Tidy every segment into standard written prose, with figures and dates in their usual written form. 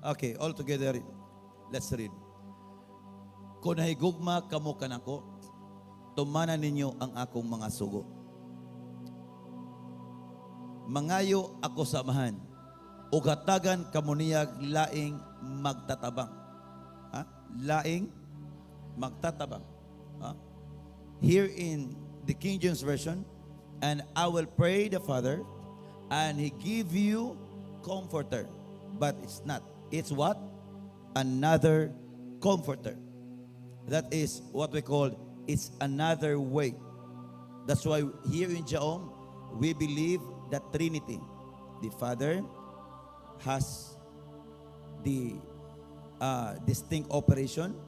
Okay, all together. Let's read. Kung nahigugma kamo kanako, tumanan ninyo ang akong mga sugo. Mangayo ako samahan, ug hatagan kamo niyag laing magtatabang. Ha? Laing magtatabang. Ha? Here in the King James Version, and I will pray the Father, and He give you comforter. But it's not. It's what? Another comforter. That is what we call, it's another way. That's why here in Jaom, we believe the Trinity. The Father has the distinct operation,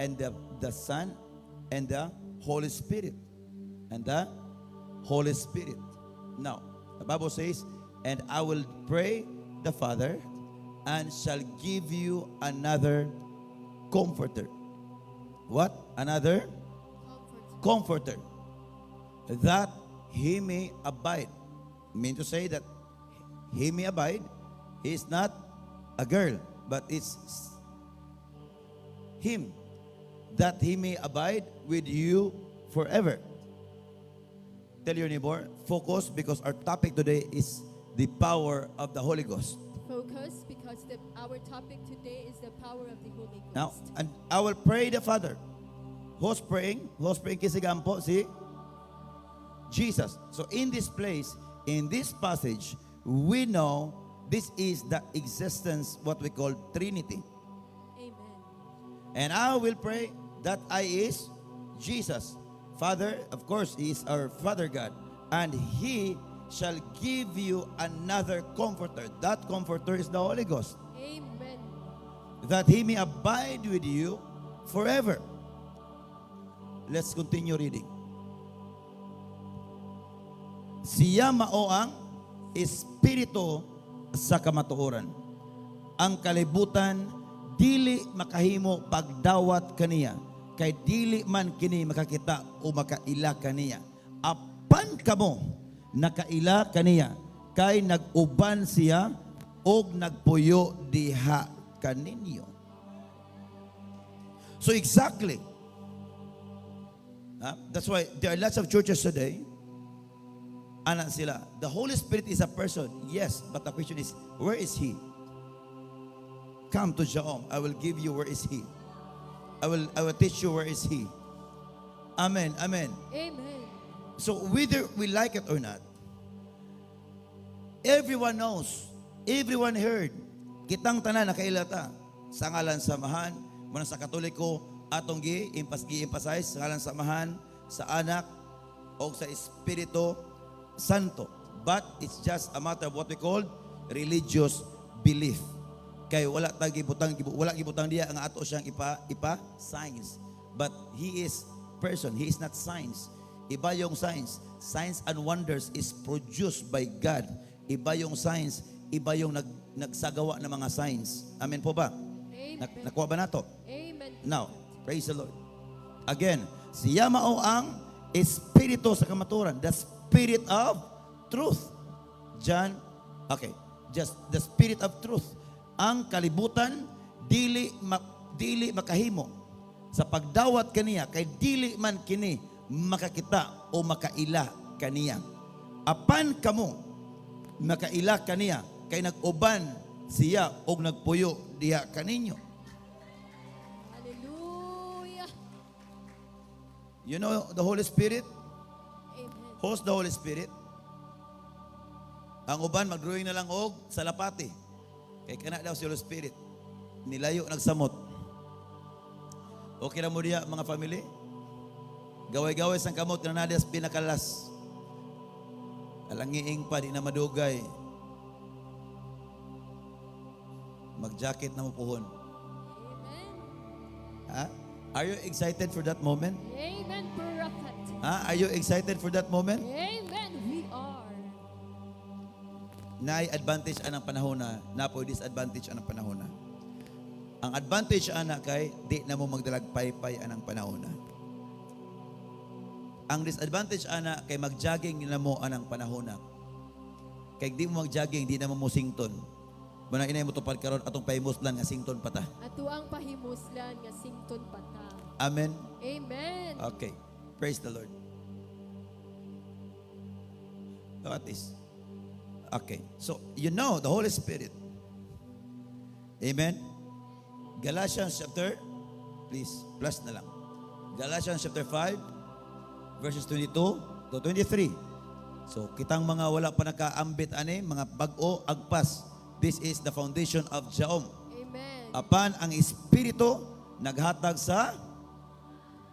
and the Son, and the Holy Spirit. And the Holy Spirit. Now, the Bible says, and I will pray the Father, and shall give you another comforter. What? Another comforter. That He may abide. Mean to say that He may abide. He is not a girl, but it's Him. That He may abide with you forever. Tell your neighbor, focus, because our topic today is the power of the Holy Ghost. Focus, because our topic today is the power of the Holy Ghost. Now, and I will pray the Father. Who's praying? Who's praying kisigampo? Si Jesus. So in this place, in this passage, we know this is the existence, what we call Trinity. Amen. And I will pray that I is Jesus. Father, of course, He is our Father God. And He shall give you another comforter. That comforter is the Holy Ghost. Amen. That He may abide with you forever. Let's continue reading. Siya mao ang espiritu sa kamatuoran. Ang kalibutan dili makahimo pagdawat kaniya, kay dili man kini makakita o makaila kaniya. Apan kamo nakaila kaniya, kay nag-uban siya og nagpuyo diha kaninyo. So exactly, that's why there are lots of churches today. Anak sila, the Holy Spirit is a person. Yes, but the question is, where is He? Come to Jaom. I will give you where is He. I will teach you where is He. Amen. Amen. Amen. So whether we like it or not, everyone knows, everyone heard, kitang tanan nakailata sa ngalan samahan, muna sa Katoliko, atong gi-emphasize sa ngalan samahan, sa anak, o sa Espiritu Santo. But it's just a matter of what we call religious belief. Kay wala gibutang diya ang ato siyang ipa science. But He is person, He is not science. Iba yung science. Signs and wonders is produced by God. Iba yung science, iba yung nagsagawa ng mga signs. Amen po ba? Amen. Nakuha ba nato? Amen. Now, praise the Lord. Again, siya mao ang espiritu sa kamaturan, the Spirit of truth. John, okay, just the Spirit of truth. Ang kalibutan dili makahimo sa pagdawat kaniya, kay dili man kini makakita o makaila kaniya. Apan kamo makaila kaniya, kay nag-uban siya og nagpuyo diha kaninyo. Hallelujah. You know the Holy Spirit? Amen. Host the Holy Spirit. Ang uban magdrawing na lang og salapati. Kay kana daw si Holy Spirit. Nilayo nagsamot. Okay na mo diya mga family? Gaway-gaway sang kamot na nadas pinakalas. Alangiing pa di na madugay. Mag-jacket na mo puhon. Amen. Ha? Are you excited for that moment? Amen, prophet. Ha? Are you excited for that moment? Amen. We are. Naay advantage anang panahon na po disadvantage anang panahon na. Ang advantage ana kay di na mo magdalag paypay anang panahon na. Ang disadvantage ana kay magjogging na mo anang panahon na. Kay di mo magjogging di na mo musington. Muna inay mo tupad karon atong pahimuslan nga sington pata. Ato ang pahimuslan nga sington pata. Amen. Amen. Okay. Praise the Lord. Look at this. Okay. So, you know the Holy Spirit. Amen. Galatians chapter, please, plus na lang. Galatians chapter 5, verses 22 to 23. So, kitang mga wala pa nakaambit ani, mga bag-o, agpas. This is the foundation of Jaom. Amen. Apan ang Espiritu naghatag sa.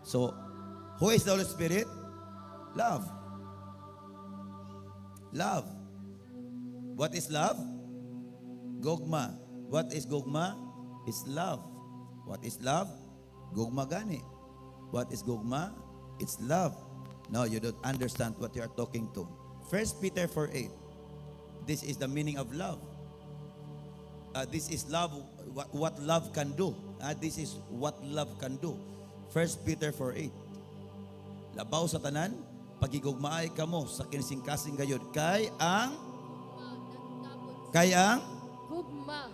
So, who is the Holy Spirit? Love. Love. What is love? Gogma. What is gogma? It's love. What is love? Gogma gani. What is gogma? It's love. No, you don't understand what you are talking to. 1 Peter 4:8. This is the meaning of love. This is love, what love can do. This is what love can do. 1 Peter 4:8. Labaw sa tanan, pagigugmaay kamo sa kinisingkasing gayod. Kay ang Gugma.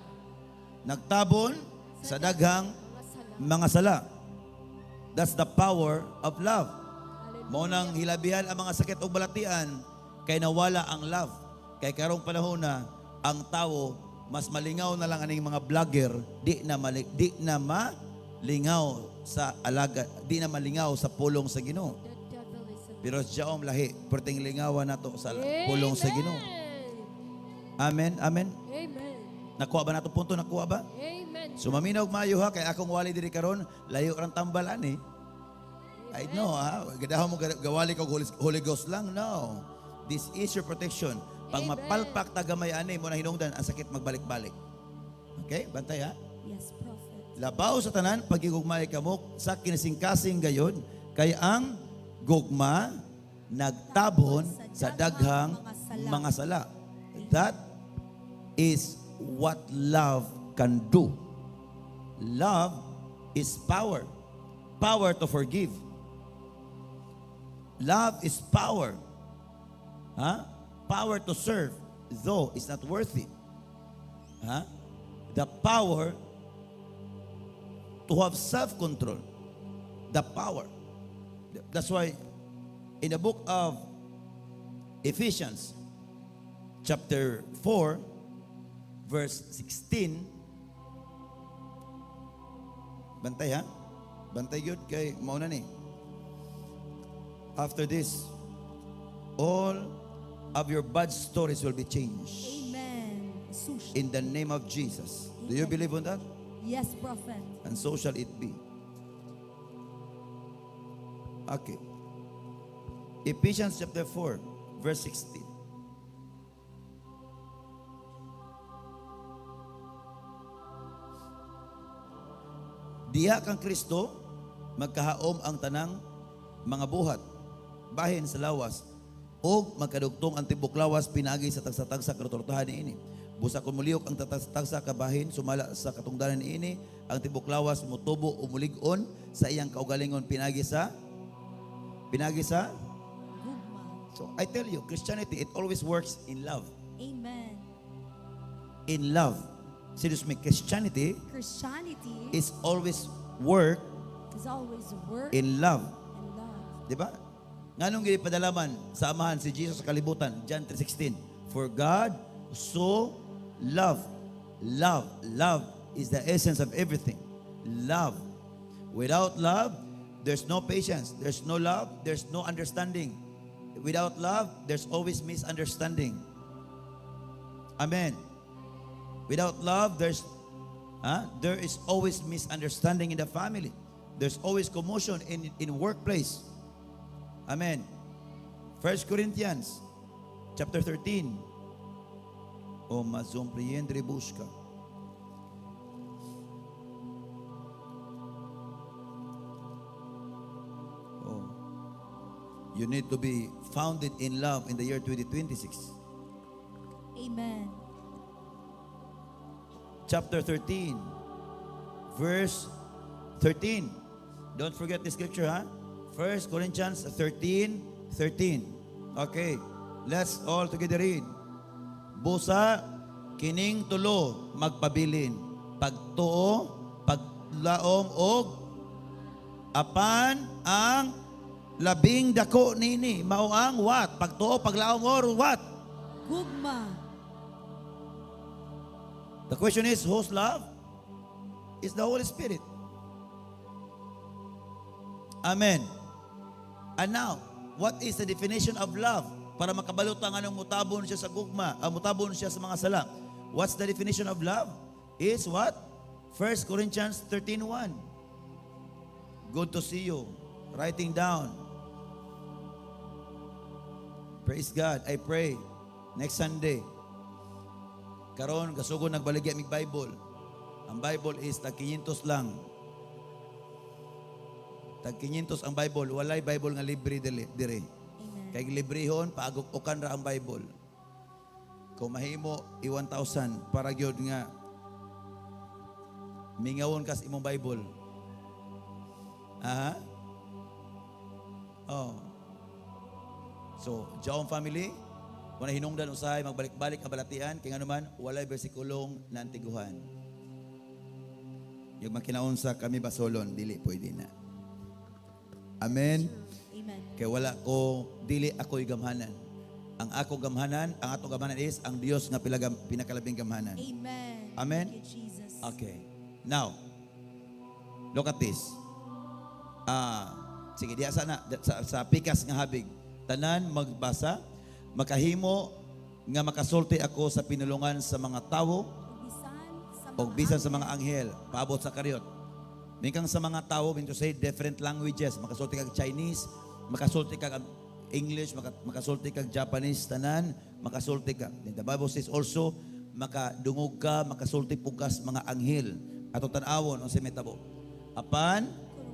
nagtabon sa daghang Mga mga sala. sala. That's the power of love. Hallelujah. Mao nang hilabihan ang mga sakit ug balatian kay nawala ang love. Kay karong panahon na ang tawo mas malingaw na lang aning mga vlogger, di na malingaw sa alaga, di na malingaw sa pulong sa Ginoo. The devil is a... Pero Jaom lahi, perting lingawan nato sa pulong sa Ginoo. Amen. Amen. Amen. Amen. Nakuha ba nato punto? Nakuha ba? Amen. So maminaw maayo ha, kay akong wali diri karon, layo rang tambalan eh. I know ha, gadahan mo gawali kag Holy Ghost lang. No. This is your protection. Pag Amen. mapalpak tagamay ani mo na hinungdan, ang sakit magbalik-balik. Okay? Bantay ha? Yes, Prophet. Labaw sa tanan, pagigugmay kamo sa kinising-kasing gayon, kay ang gugma nagtabon sa daghang mga sala. That is what love can do. Love is power. Power to forgive. Love is power. Power to serve, though it's not worthy. The power to have self-control. The power. That's why in the book of Ephesians, chapter 4, verse 16, bantay ha? Bantay yun kay mauna ni. After this, all of your bad stories will be changed. Amen. Sush. In the name of Jesus. Do you believe on that? Yes, Prophet. And so shall it be. Okay. Ephesians chapter 4, verse 16. Diha kang Kristo, magkahaom ang tanang mga buhat, bahin sa lawas, o magkadugtong ang tibok lawas pinagi sa tagsa-tagsa katortohan niini. Busa kung muliyok ang tagsa kabahin, sumala sa katungdanan niini, ang tibok lawas mutubo o mulig-on sa iyang kaugalingon pinagi sa Gugma. So I tell you, Christianity, it always works in love. Amen. In love. Seriously, Christianity Christianity is always work is always work in love. and love. Di ba? Nganong ginipadalaman sa amahan si Jesus sa kalibutan? John 3:16. For God so loved. Love is the essence of everything. Love. Without love, there's no patience. There's no love, there's no understanding. Without love, there's always misunderstanding. Amen. Without love, there is always misunderstanding in the family. There's always commotion in workplace. Amen. 1 Corinthians chapter 13. O mazompriendre busca. Oh. You need to be founded in love in the year 2026. Amen. Chapter 13, verse 13. Don't forget the scripture, huh? 1 Corinthians 13:13. Okay, let's all together read. Busa Kining tulo magpabilin. Pagtuo, paglaom og apan ang labing dako nini mao ang what? Pagtuo, paglaom or what? Gugma. The question is, whose love? It's the Holy Spirit. Amen. And now, what is the definition of love? Para makabalot ang anong mutabon siya sa gugma, mutabon siya sa mga sala. What's the definition of love? Is what? 1 Corinthians 13:1. Good to see you. Writing down. Praise God. I pray next Sunday. Karon kasugod nagbaligya mig Bible. Ang Bible is tag 500 lang. Tag 500 ang Bible, walay Bible nga libre dire. Amen. Kay librehon paagok-ukan ra ang Bible. Kung mahimo i-1,000 para gyud nga mingawon kas imong Bible. Aha. Oh. So, Jaon family, kung hinungdan usahay magbalik-balik ang balatian, kaya nga naman, walay bersikulong nantiguhan. Yung makinaon sa kami basolon, dili pwede na. Amen. Amen. Kaya wala ko, dili ako'y gamhanan. Ang ako gamhanan, ang ato gamhanan is, ang Diyos nga pinakalabing gamhanan. Amen. Amen. Thank you, Jesus. Okay. Now, look at this. Sige, diya sana, sa pikas nga habig. Tanan magbasa, makahimo nga makasulti ako sa pinulungan sa mga tao o bisan sa mga anghel, paabot sa karyot. Mingkang sa mga tao, mean to say different languages, makasulti kag Chinese, makasulti kag English, makasulti kag Japanese, tanan, makasulti ka. The Bible says also, makadungog ka, makasulti pugas mga anghel. Ato tan-awon, ang simetabo. Apan,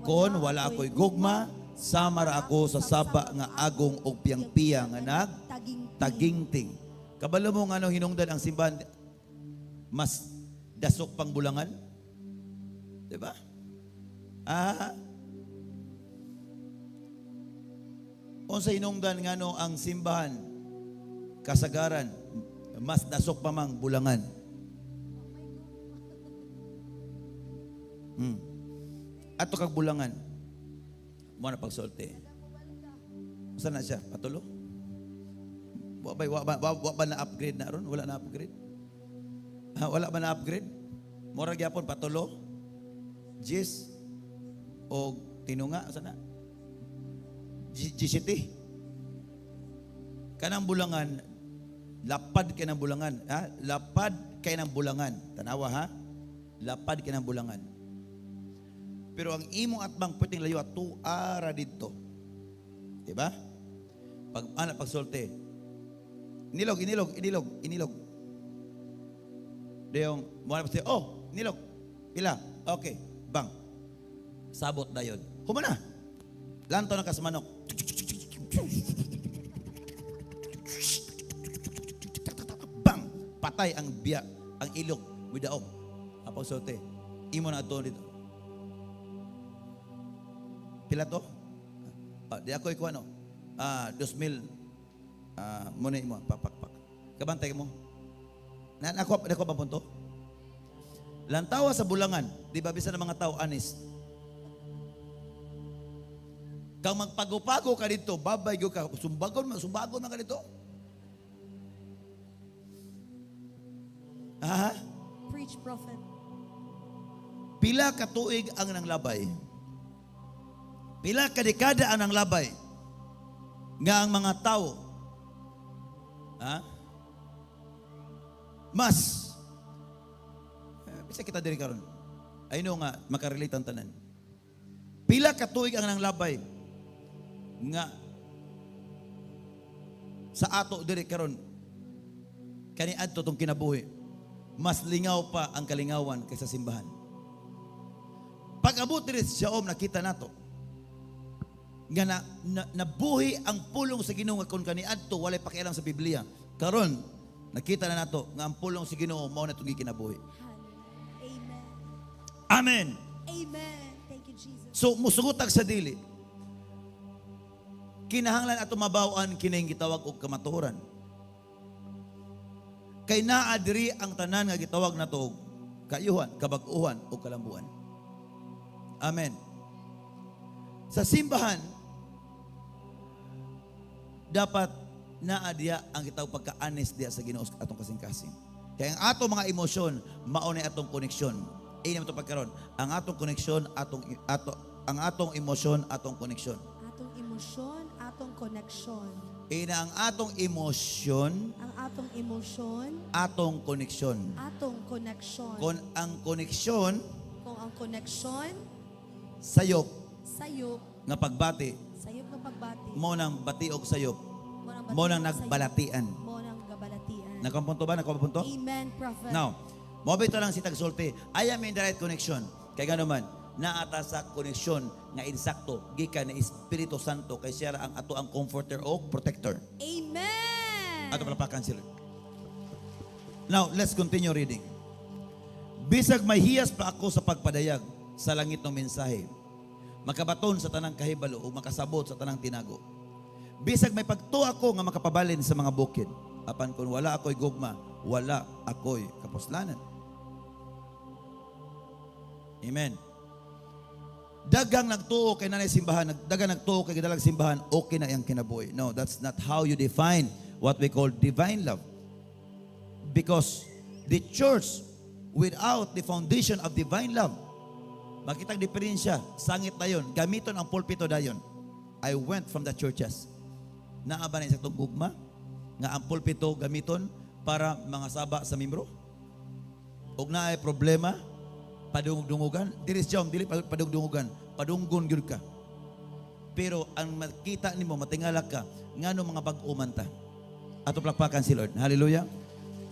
kon wala ako'y gugma, samara ako sa saba nga agong og piyang-piyang nga nagtagingting. Kabalo mo nga hinungdan ang simbahan mas dasok pang bulangan? 'Di ba? Unsa hinungdan nga ang simbahan kasagaran mas dasok pa mang bulangan? Ato kag bulangan. Mo na pagsulti. Saan na siya? Patulo? Wa ba na upgrade na ron? Wala na upgrade? Wala ba na upgrade? Mora gyapon patulo? Jis? O tinunga? Saan na? GCT? Kanang bulangan, lapad kay ng bulangan. Lapad kay ng bulangan. Tanawa ha? Lapad kay ng bulangan. Pero ang imong atbang pwedeng layo at tuara dito. Diba? Pagsulti. Inilog. Diyong, muna pa inilog. Pila. Okay. Bang. Sabot na yun. Humana. Lanto na kasmanok. Bang. Patay ang biya. Ang ilog. Widaog. Pagsulti. Imo na ito dito. Pila to? Di ako ikuha 2,000 muna mo, pakpak. Kabantay mo. Ako ba punto? Lantawa sa bulangan, di ba bisa ng mga tao honest? Kang magpago-pago ka dito, babay ka, sumbagon man ka dito. Preach, prophet. Pila ka tuig ang nanglabay. Pila ka dekada ang nanglabay. Nga ang mga tao mas bisa kita diri karon. I know nga makarelate ang tanan. Pila ka tuig ang nanglabay nga sa ato diri karon kaniadto tong kinabuhi mas lingaw pa ang kalingawan kaysa simbahan. Pag abot diri sa Siaom nakita nato nga nabuhi ang pulong sa Ginoo nga kun kaniadto walay pakialam sa Biblia. Karon nakita na nato nga ang pulong sa Ginoo mao na tong gikinabuhi. Amen. Amen. Amen. Thank you, Jesus. So musugutag sa dili. Kinahanglan ato mabaw-an kining gitawag og kamatuoran. Kay naa diri ang tanan nga gitawag nato og kaayuhan, kabag-uhan o kalambuan. Amen. Sa simbahan, dapat naa diya ang gitawag pagka-honest diya sa Ginoo sa atong kasing-kasing. Kaya ang atong mga emosyon, mao ni atong koneksyon. Ini mo to pagkaron. Ang atong koneksyon, ang atong emosyon, atong koneksyon. Atong emosyon, atong connection. Ina ang atong emosyon, Ang atong emosyon, atong koneksyon. atong connection. Kung ang koneksyon Kung ang connection, sayop sayop, nga pagbati, sayop ng pagbati. mo nang batiog sayop, Mo mo nang sayop, nagbalatian. Mo nang gabalatian. Nakapunto ba? Nakapunto? Amen, prophet. Now, mo bito lang si tagsulti. I am in the right connection. Kay gano man, naata sa koneksyon nga insakto gikan ni Espiritu Santo kay siya ang ato ang comforter o protector. Amen. Ato palapakan sila. Now, let's continue reading. Bisag may hiyas pa ako sa pagpadayag sa langit ng mensahe, makabaton sa tanang kahibalo o makasabot sa tanang tinago. Bisag may pagtuo ako nga makapabalin sa mga bukid, apan kung wala ako'y gugma, wala ako'y kapuslanan. Amen. Dagang nagtuo kay nanay simbahan, dagang nagtuo kay dalang simbahan, okay na yung kinabuhi. No, that's not how you define what we call divine love. Because the church without the foundation of divine love, makitang diferensya, sangit na yun, gamiton ang pulpito dayon. I went from the churches. Naaba na sa itong gugma, nga ang pulpito gamiton para mga saba sa membro. Ug na ay problema, padungdungugan, diris jom, dili padungdungugan, padunggon gyud ka. Pero ang makita nimo, matingala ka, ngano mga bag-uman ta. Ato plakpakan si Lord. Hallelujah.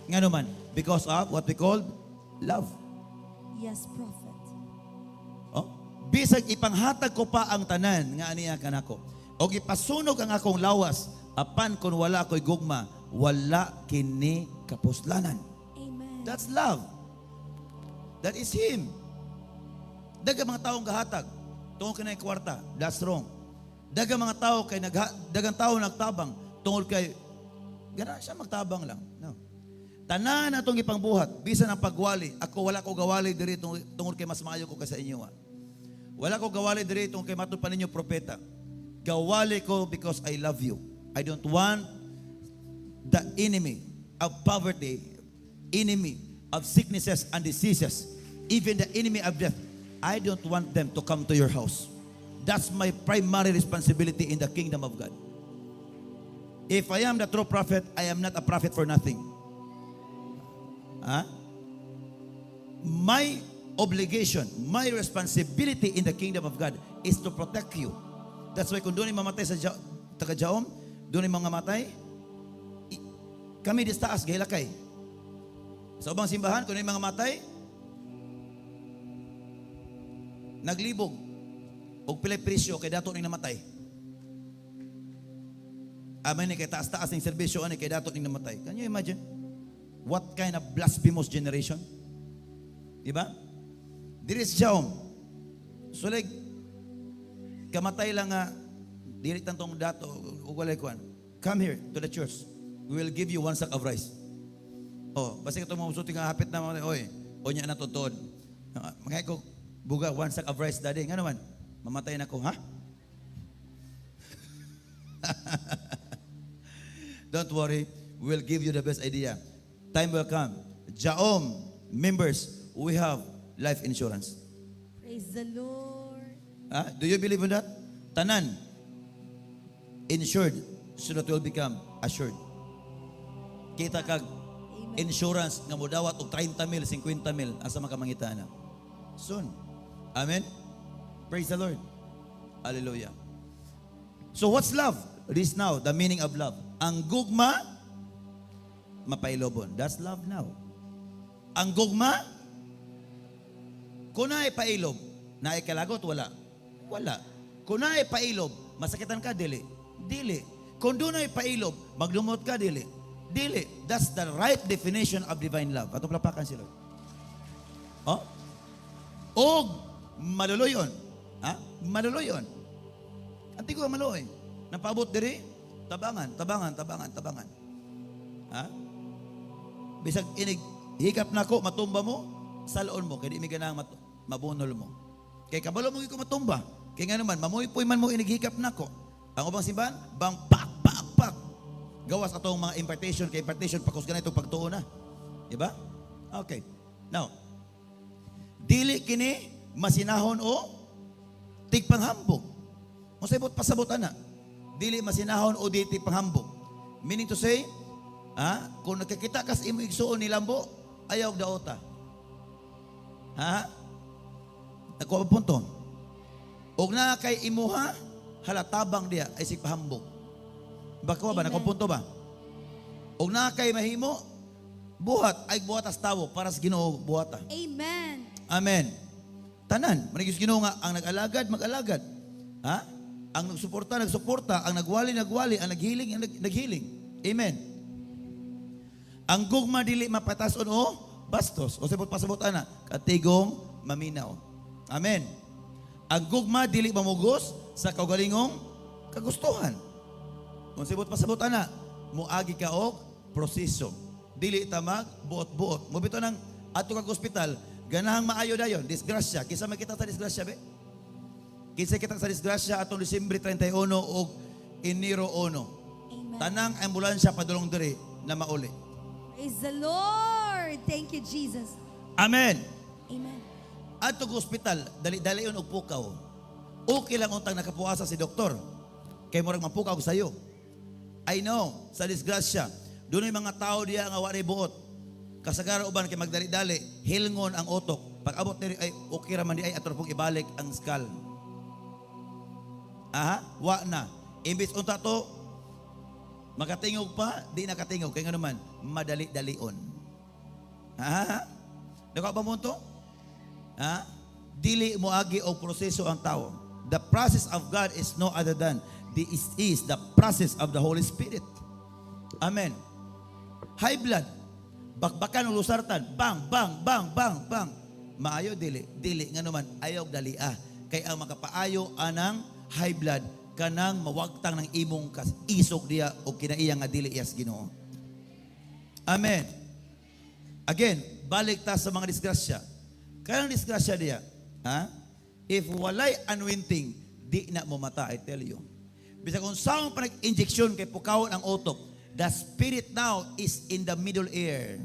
Ngano man, because of what we call love. Yes, prophet. Oh, bisag ipanghatag ko pa ang tanan nga aniya kanako. O ipasunog ang akong lawas, apan kung wala ako'y gugma, wala kini kapuslanan. Amen. That's love. That is Him. Daga mga taong gahatag, tungkol kay kwarta, that's wrong. Daga mga tao kay dagang tao nagtabang, tungkol kay, gana siya magtabang lang. No. Tanan atong ipangbuhat, bisan ang pagwali. Ako wala ko gawali diri tungkol kay mas maayo ko ka sa inyo. Wala ko gawali diri tungkol kay matud pa ninyo propeta. Gawali ko because I love you. I don't want the enemy of poverty, enemy of sicknesses and diseases, even the enemy of death. I don't want them to come to your house. That's my primary responsibility in the kingdom of God. If I am the true prophet, I am not a prophet for nothing. My obligation, my responsibility in the kingdom of God is to protect you. That's why kung doon ay mamatay sa taga-Jaom, doon ay mga matay, kami distaas, gahilakay. Sa ubang simbahan, kung doon ay mga matay, naglibog, o pilay presyo, kay dato ning namatay. Amen ni kay taas-taas ng serbisyo, ani kay dato ning namatay. Can you imagine? What kind of blasphemous generation? Diba? There is Jaom. So like, kamatay lang nga, dirit tantong dato, ugwalay kuan. Come here to the church. We will give you 1 sack of rice. Oh, basta ito mga usuti nga hapit na mga, oy, o niya na tutod. Mga ko, buga 1 sack of rice, daddy. Nga naman, mamatay na ko, ha? Don't worry, we will give you the best idea. Time will come. Jaom members, we have life insurance. Praise the Lord. Do you believe in that? Tanan, insured, so that will become assured. Kita kag Amen. insurance nga modawat og 30 mil, 50 mil asa makamangitaan na. Soon. Amen. Praise the Lord. Hallelujah. So what's love? This now, the meaning of love. Ang gugma, mapailobon. That's love now. Ang gugma, kung naay pailob, naay kalagot, wala. Wala. Kung naay pailob, masakitan ka, dili. Dili. Kung doon ay pailob, maglumot ka, dili. Dili. That's the right definition of divine love. Atong plapakan sila. Oh? Og, maluluyon. Ha? Maluluyon. Antigo maluoy. Napaabot diri, tabangan. Ha? bisag inig hikap nako matumba mo, salon mo kay di mi ganang mabunol mo. Kay kabalo mo ko matumba. Kay nga naman mamuy-puy man mo inighikap nako. Ang ubang simbahan, bang pak pak pak. Gawas atong mga impartation kay impartation pakus ganito pagtuo na. Di ba? Okay. Now, dili kini masinahon o tigpanghambog. Unsay bot pasabot ana? Dili masinahon o dili tigpanghambog. Meaning to say, kung nakakita kas imo igsuon ni lambo, ayaw daota. Nakuha punto. Og na kay imuha, halatabang diya ay sigpahambog. Baka ba? Nakuha punto ba? Og na kay mahimo, buhat ay buhatas tawo para sa Ginoo buhata. Amen. Amen. Tanan, manigis Ginoo nga ang nag-alagad, mag-alagad. Ang nagsuporta, nagsuporta, ang nagwali, nagwali, ang naghiling, naghiling. Amen. Ang gugma dili mapatason o bastos. O sabot pasabot ana, katigong maminaw. Amen. Ang gugma dili mamugos sa kaugalingong kagustuhan. Kung sabot pasabot ana, muagi ka og proseso. Dili tamag buot-buot. Mo bitaw nang ato kag ospital, ganahang maayo dayon, disgrasya. Kinsa makita sa disgrasya be? Kinsa kita sa disgrasya atong Disyembre 31 ug Enero 1. Amen. Tanang ambulansya padulong diri na mauli. Praise the Lord. Thank you, Jesus. Amen. Amen. Ato sa ospital, dali-dalion og pukaw. Okay lang untang nakapuasa si doktor. Kay murag mapukaw sayo. I know, sa disgrasya, doon yung mga tao diya nga wari buot. Kasagaran uban kay magdali-dali, hilngon ang utok. Pag abot nila ay okay raman di ay ato pong ibalik ang skull. Wa na. Imbis unta to, makatingog pa, di nakatingog. Kaya nga naman, madali-dalion. Nakuha ba mo ito? Dili mo agi o proseso ang tao. The process of God is no other than is the process of the Holy Spirit. Amen. High blood, bakbakan o lusartan, bang, bang, bang, bang, bang. Maayo dili, dili nga naman ayaw dalia. Kay ang makapaayo anang high blood kanang mawagtang ng imong isog diya o kinaiya nga dili iyas Ginoo. Amen. Again, balik ta sa mga disgrasya. Kanang disgrasya diya, if walay anointing, di na mo mata, I tell you. Bisa kung saan pa nag-injection kay pukawon ang utok, the spirit now is in the middle ear.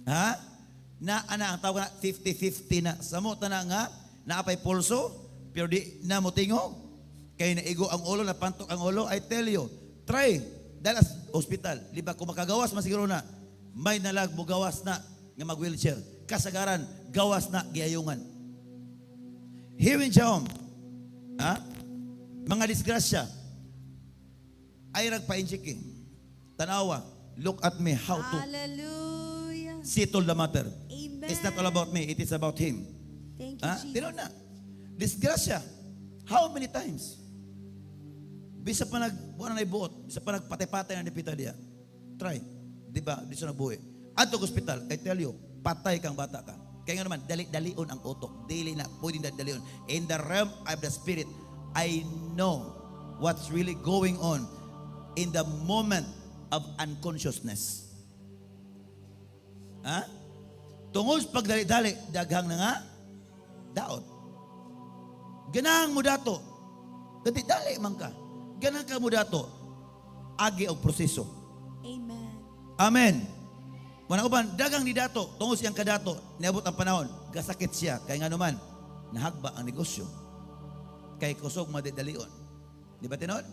Na ang tawag na 50-50 na. Samo na nga, naapay pulso, pero di na mo tingog. Kaya naigo ang ulo, napantok ang ulo. I tell you, try, dahil sa hospital, di ba, kung makagawas, masiguro na, may nalag mo gawas na, nga mag-wheelchair. Kasagaran, gawas na, giyayungan. Here in Jahom, mga disgrasya, ay nagpa-injiki. Tanawa, look at me, how to Hallelujah. settle the matter. Amen. It's not all about me, it is about Him. Thank you, Jesus. Tino na. Disgrasya. How many times? Bisa pa buwan na ibuot, bisa pa nagpatay-patay na dipita diya. Try. Di ba? Di siya nagbuhi. Ato sa hospital, I tell you, patay kang bata ka. Kaya nga naman, dali-dalion ang utok. Dili na, pwedeng dalion. In the realm of the Spirit, I know what's really going on in the moment of unconsciousness. Tungod sa pagdali-dali, daghang na nga, daot. Ganang mo dato. Ganti dali man ka. Ganang ka mo dato. Agi og proseso. Amen. Amen. Manang uban, dagang ni dato, tungod siyang kadato, niabot ang panahon, gasakit siya. Kaya nga naman, nahagba ang negosyo. Kay kusog madidalion. Di ba tinon?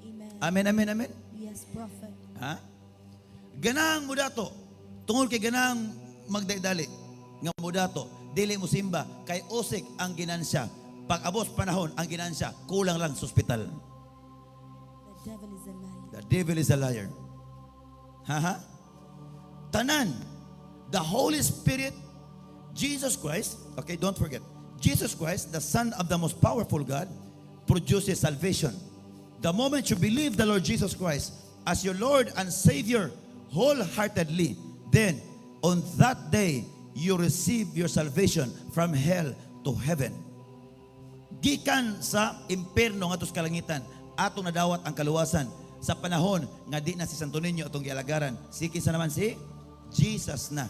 Amen. Amen, amen, amen. Yes, prophet. Ganang mo dato. Tungod kay ganang magdali nga mo dato, dili mo simba, kay usik ang ginansya. Pag abos panahon, ang ginansya, kulang lang sa ospital. The devil is a liar. The devil is a liar. Tanan, the Holy Spirit, Jesus Christ, okay, don't forget, Jesus Christ, the Son of the most powerful God, produces salvation. The moment you believe the Lord Jesus Christ as your Lord and Savior wholeheartedly, then on that day, you receive your salvation from hell to heaven. Gikan sa impierno nga sa kalangitan, atong nadawat ang kaluwasan. sa panahon nga di na si Santo Niño atong gialagaran. Si kinsa naman si Jesus na.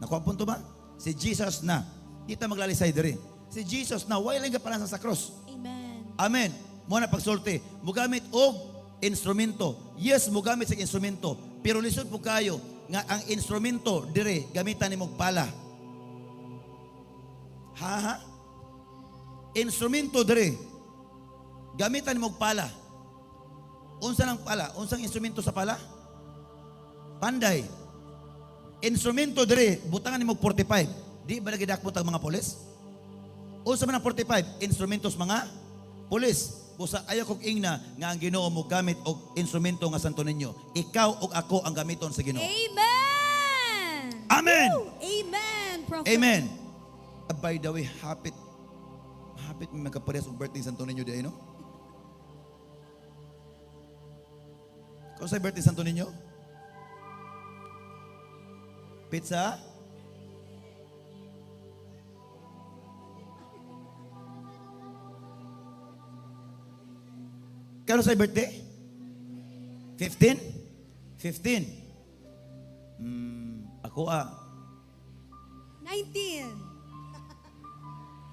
Nakuha ang punto ba? Si Jesus na. Di ta maglalisay diri. Si Jesus na wala lang gapanan sa cross. Amen. Amen. Mo na pagsulti, mugamit og instrumento. Yes, mugamit sa instrumento, pero lisod po kayo nga ang instrumento dire gamitan nimo og pala. Ha? Instrumento dire gamitan nimo og pala. Unsa nang pala? Unsang instrumento sa pala? Panday. Instrumento dire butangan nimo og 45. Di ba nagidakpot ang mga pulis? Unsa man ang 45? Instrumentos mga pulis. Busa ayaw kong ingna nga ang Ginoo mo gamit og instrumento nga Santo Niño. Ikaw ug ako ang gamiton sa Ginoo. Amen. Amen. Woo! Amen, Prophet. Amen. By the way, hapit may magkaparehas og birthday Santo Niño di ay no? Kung sa birthday Santo Niño? Pizza? Kano sa birthday? 15? 15. Ako 19.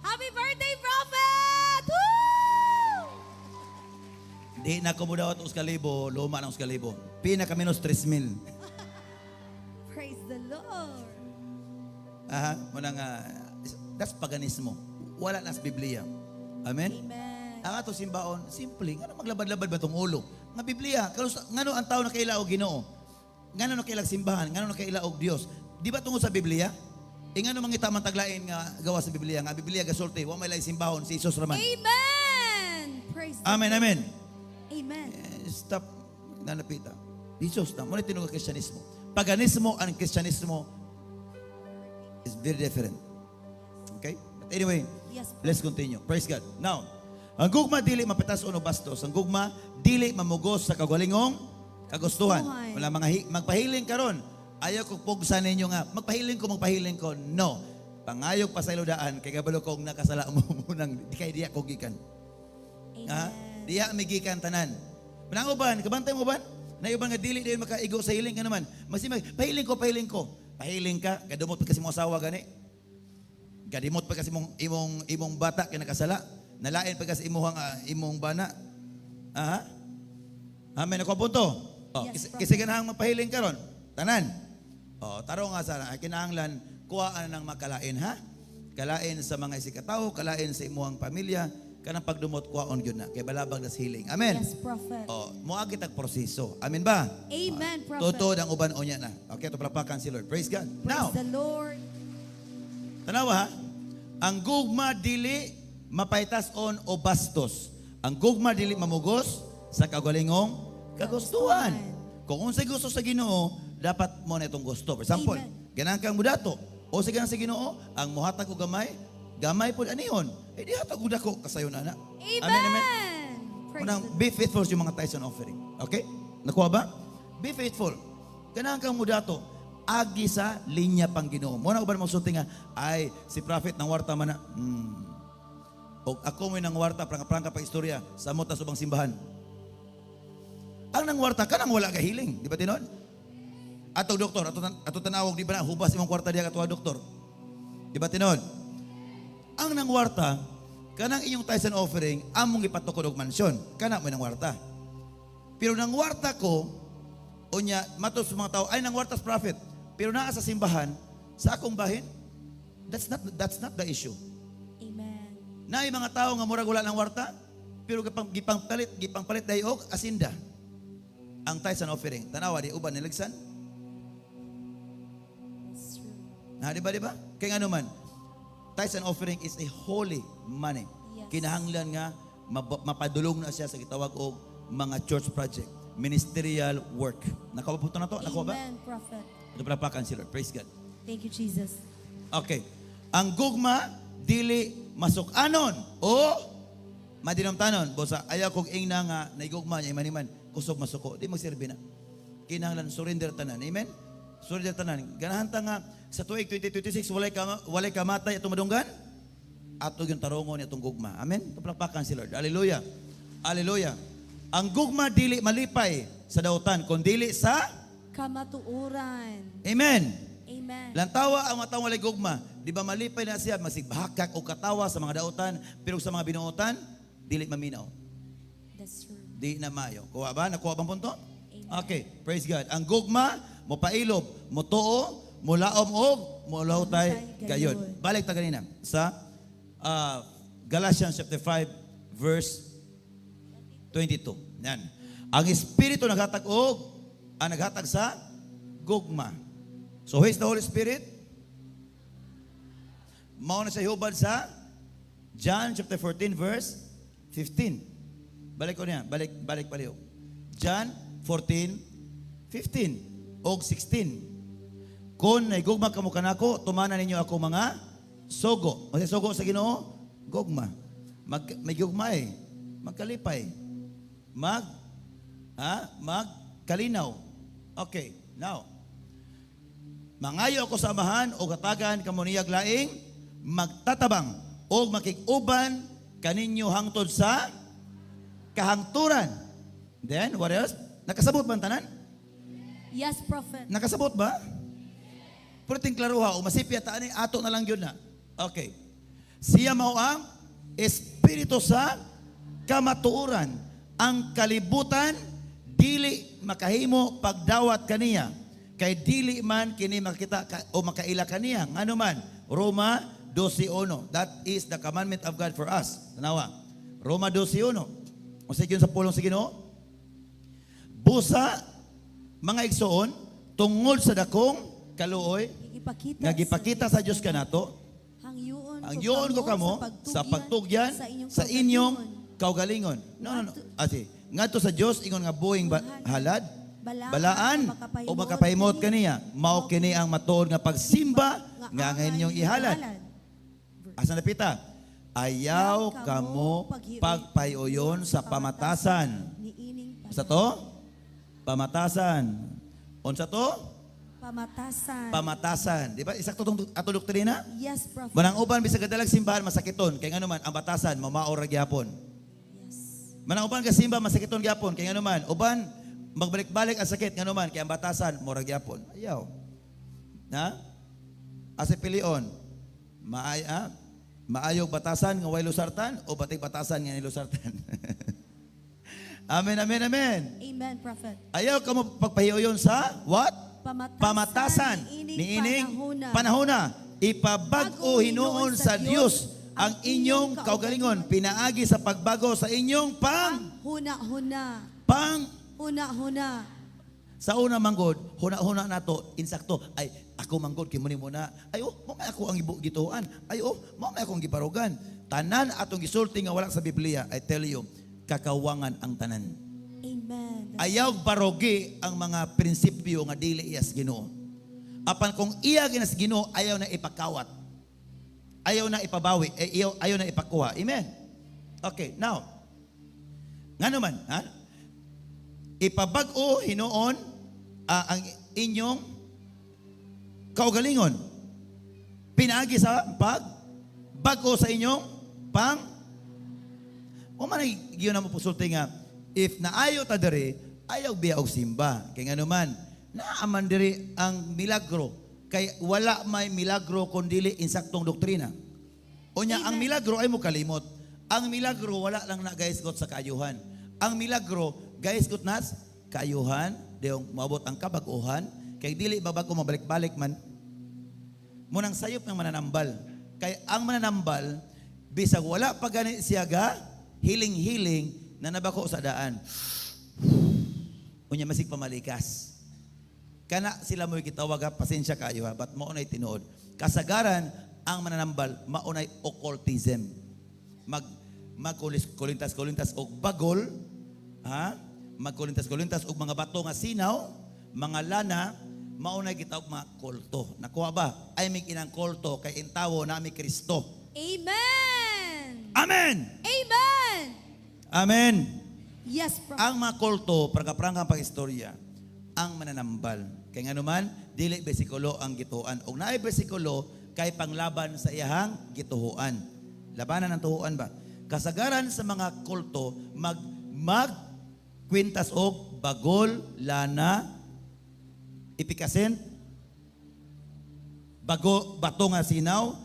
Happy birthday, Prophet! Woo! Di na ko mo daw at uskalibo, luma ng uskalibo. Pinaka minus 3,000. Praise the Lord. Aha, munang that's paganismo. Wala na sa Biblia. Amen? Amen. Ang ato simbaon, simple. Ngano maglabad-labad ba itong ulo? Nga Biblia, ngano ang tao na kailaog Ginoo? Ngano na kailag simbahan? Ngano na kailaog Dios? Di ba tungod sa Biblia? Ngano mangita man taglain nga gawa sa Biblia? Nga Biblia gasulti, wa may lain simbahon si Jesus raman. Amen. Praise the Amen, amen. Amen. Stop nanapita. Jesus na, muna tinong Kristyanismo. Paganismo and Kristyanismo is very different. Okay? But anyway, Yes. let's continue. Praise God. Now, ang gugma dili mapitas o bastos. Ang gugma dili mamugos sa kagwalingong kagustuhan. Kagustuhan. Wala mga magpahiling karon. Ayaw ko pugsa ninyo nga magpahiling ko. No. Pangayog pa sa iludaan kay kabalo kong nakasala mo munang di kay diya ko gikan. Ha? Amen. Diya migikan tanan. Manang uban, kabantay mo uban? Na uban nga dili din makaigo sa hiling ka naman. Masimag pahiling ko. Pahiling ka, gadumot pa kasi mo asawa gani. Gadimot pa kasi imong bata kay nakasala. Nalain pa kasi imong bana. Aha. Amen ako punto. Oh, Yes, kasi ganahang mapahiling karon. Tanan. Oh, taro nga sa kinahanglan kuhaan ng makalain ha. Kalain sa mga isikatawo, kalain sa imuhang pamilya, kanang pagdumot kuhaon gyud na kay balabag nas healing. Amen. Yes, Prophet. Oh, moagi tag proseso. Amen ba? Amen, Prophet. Totoo ang uban unya na. Okay, to palapakan si Lord. Praise God. Praise Now, the Lord. tanawa ha. Ang gugma dili mapaitas-on o bastos. Ang gugma dili mamugos sa kagalingong kagustuhan. Kung unsay gusto sa Ginoo, dapat mo na itong gusto. For example, Amen. ganang kang mudato. O sa ganang sa Ginoo, ang muhatag ko gamay po anihon. Eh di hatag ko dako kasayon ana. Amen. Amen. Praise Unang, the be faithful sa mga tithes and offering. Okay? Nakuha ba? Be faithful. Ganang kang mudato. Agi sa linya pang Ginoo. Muna ko ba magsulti nga, ay, si prophet ng warta man na, o ako mo ng warta, prangka-prangka pa istorya, sa muta subang simbahan. Ang nang warta, kanang wala ka healing. Di ba tinon? Atong doktor, ato tanawag, di ba na, hubas imong kwarta diya katuwa doktor. Di ba tinon? Ang nang warta, kanang inyong tithes and offering, among ipatukod og mansyon. Kana mo nang warta. Pero nang warta ko, unya, matos sa mga tao, ay nang wartas prophet. Pero naa sa simbahan, sa akong bahin, that's not the issue. Amen. Na mga tao nga murag wala ng warta, pero gipangpalit dahi og asinda. Ang tithes and offering. Tanawa di uban nilagsan. It's true. Na di ba? Kaya nga naman, tithes and offering is a holy money. Yes. Kinahanglan nga mapadulong na siya sa gitawag og mga church project, ministerial work. Nakapapunto na to? Nakuha ba? Amen, Prophet. Ito palapakan si Lord. Praise God. Thank you, Jesus. Okay. Ang gugma, dili masukanon o madinamtanon. Bosa, ayaw kong ingna nga naigugma niya imaniman. Kusog masuko. Di magsirbi na. Kinahanglan surrender tanan. Amen? Surrender tanan. Ganahan ta nga sa tuig 2026, walay kamatay atong madunggan. Ato yung tarungon itong gugma. Amen? Ito palapakan si Lord. Hallelujah. Hallelujah. Ang gugma dili malipay sa dautan, kun dili sa Kamatuuran. Amen. Amen. Lantawa ang matawang walay gugma, di ba malipay na siya masigbahakak o katawa sa mga dautan, pero sa mga binuotan dili maminaw. That's true. Di na mayo. Kuha ba? Nakuha bang punto? Okay, praise God. Ang gugma, mo pailob, mo tuo, mo laom og mo lahutay gayon. Balik ta kanina sa Galatians chapter 5 verse 22. Yan. Ang Espiritu naghatag og naghatag sa gugma. So who is the Holy Spirit? Mao na siya hubad sa John chapter 14 verse 15. Balik ko niya, balik paliw. John 14:15 og 16. Kung naigugma kamo kanako, tumanan ninyo ako mga sogo. Kasi sogo sa Ginoo, gugma. May gugma magkalipay. Magkalinaw. Okay, now. Mangayo ako sa amahan o katagan kamo niyag laing magtatabang o makig-uban kaninyo hangtod sa kahangturan. Then, what else? Nakasabot ba ang tanan? Yes, Prophet. Nakasabot ba? Purting klaruha o masipya taan ato na lang yun na. Okay. Siya mao ang espiritu sa kamatuoran. Ang kalibutan dili makahimo pagdawat kaniya. Kay dili man kini makita o makaila kaniya. Ngano man? Roma 12:1. That is the commandment of God for us. Tanawa. Roma 12:1. O sa sa pulong sa Ginoo. Busa mga igsoon tungod sa dakong kaluoy nga gipakita sa Dios kanato hangyoon ko kamo sa pagtugyan sa inyong kaugalingon. No. Ngadto sa Dios ingon nga buhing halad balaan o makapahimot kaniya mao kini ang matuod nga pagsimba nga inyong ihalad. Asa napita? Ayaw kamo pagpayoyon sa pamatasan. Sa to? Pamatasan. Unsa to? Pamatasan. Pamatasan. Di ba? Isakto itong ato doktrina? Yes, Prophet. Manang uban, bisag kadalag simbahan, masakiton. Kaya nga naman, ang batasan, mamaor gyapon. Yes. Manang uban ka simba, masakiton gyapon. Kaya nga naman, uban, magbalik-balik ang sakit. Nga naman, kaya ang batasan, mora gyapon. Ayaw. Na? Asa pilion, maayog batasan nga way lusartan o batik batasan nga nilusartan. Amen, amen, amen. Amen, Prophet. Ayaw ka mo pagpahiyoyon sa what? Pamatasan. Niining panahona. Ipabag-o hinuon sa Dios ang inyong kaugalingon. Pinaagi sa pagbago sa inyong Huna-huna. Huna-huna. Sa una manggod, huna-huna nato, insakto, ay ako manggod, kimuni muna. Ay mamay ako ang gituan. Ay mamay akong giparugan. Tanan atong gisulti nga wala sa Biblia, I tell you, kakawangan ang tanan. Amen. Ayaw barogi ang mga prinsipyo nga dili iyas Ginoo. Apan kung iya ginas Ginoo, ayaw na ipakawat. Ayaw na ipabawi, ayaw na ipakuha. Amen. Okay, now. Ngano man, ha? Ipabag-o hinuon ang inyong kaugalingon. Pinaagi sa bag-o sa inyong o manay giyon na mo pusulti nga, if naayo ta diri, ayaw biya og simba. Kay nga naman, naaman diri ang milagro. Kay wala may milagro kundili insaktong doktrina. Unya, ang milagro ay mo kalimot. Ang milagro wala lang na guys got sa kaayuhan. Ang milagro, guys got nas kaayuhan, deyong maabot ang kabag-uhan, kay dili babago mabalik-balik man. Munang sayop ng mananambal. Kay ang mananambal, bisag wala pa gani siya ga, hiling-hiling na nabako sa daan. Unya masig pamalikas. Kana sila mo'y gitawag pasensya kayo ha, but maunay tinuod. Kasagaran, ang mananambal, maunay occultism. Magkulintas-kulintas og bagol, ha? Magkulintas-kulintas og mga bato nga sinaw, mga lana, maunay gitawag mga kulto. Nakuha ba? Ay mig inang kulto kay intawo na mi Kristo. Amen. Amen. Amen. Amen. Yes, Prophet. Ang mga kulto, prangka-prangka pag-istorya, ang mananambal. Kaya nga naman, dili besikulo ang gituan. O naay besikulo, kay panglaban sa iyahang gituhuan. Labanan ng tuhuan ba? Kasagaran sa mga kulto, kwintas og bagol, lana, ipikasin, bato nga sinaw,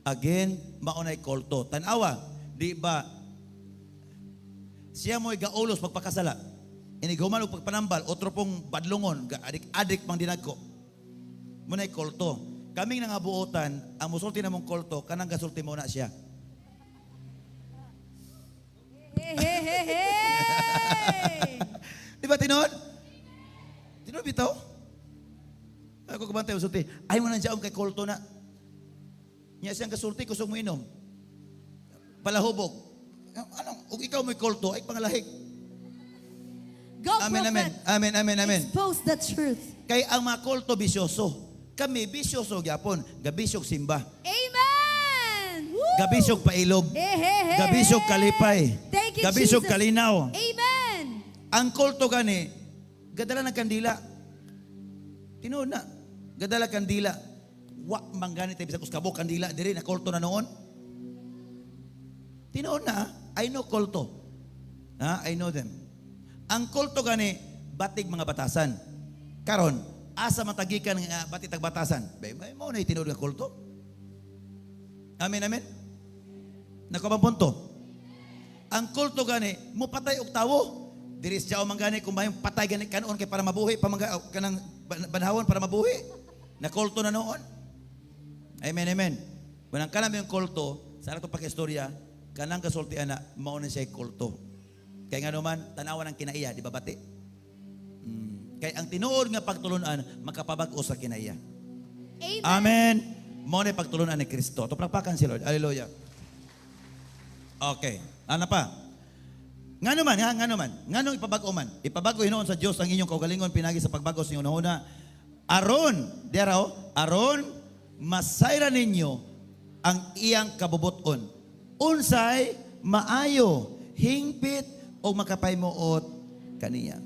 again, maunay kolto. Tanawa, di ba, siya mo'y gaulos pagpakasala. Iniguman o pagpanambal, otro pong badlungon, adik pang dinagko. Munay kolto. Kaming nangabuotan, ang musulti na mong kolto, kanang gasulti mo na siya. Hey, hey, hey, hey. Di ba, tinon? Tinon, bitaw? Ako kabantay, musulti. Ay mo nang siya kay kolto na. Niya siyang gasulti, kusog mo inom. Palahubog. Anong, kung ikaw mo'y kolto, ay pangalahig. Go, Amen, amen. prophet. Amen, amen, amen. Expose the truth. Kay ang mga kolto bisyoso. Kami bisyoso gyapon, gabisyog simba. Amen. Woo. Gabisyog pailog. Hey, hey, hey, Gabisyog hey. kalipay. Thank you, Gabisyog Jesus. kalinaw. Amen. Ang kolto gani, gadala ng kandila. Tinuod na. Gadala kandila. Wa manggani tayo bisag kuskabo kandila diri na kolto na noon. Tinuod na. I know kolto. I know them. Ang kolto gani, batig mga batasan. Karon, asa matagikan nga batig tag batasan. May mo na tinuod nga kolto. Amen, amen. Nakuha bang punto? Ang kolto gani, mo patay og tawo. Diri siya o manggani kung may patay gani kanon kay para mabuhi kanang banhawon para mabuhi. Na kolto na noon. Amen, amen. Bunang kanang yung kolto, sa ato pakistorya, kanang kasultian na mao na siya kolto. Kaya nga naman, tanawan ang kinaiya, di ba bati? Kaya ang tinuod nga pagtulunan, makapabag-o sa kinaiya. Amen. Amen. Mao na pagtulunan ni Kristo. Ito palakpakan si Lord. Hallelujah. Okay. Ano pa? Nga naman. Nga nung ipabag-o man. Ipabag-o hinoon sa Diyos ang inyong kaugalingon, pinagi sa pagbago sa inyong nahuna. Aron, masayra ninyo ang iyang kabubuton. Unsay, maayo, hingpit, o makapaymuot kaniya.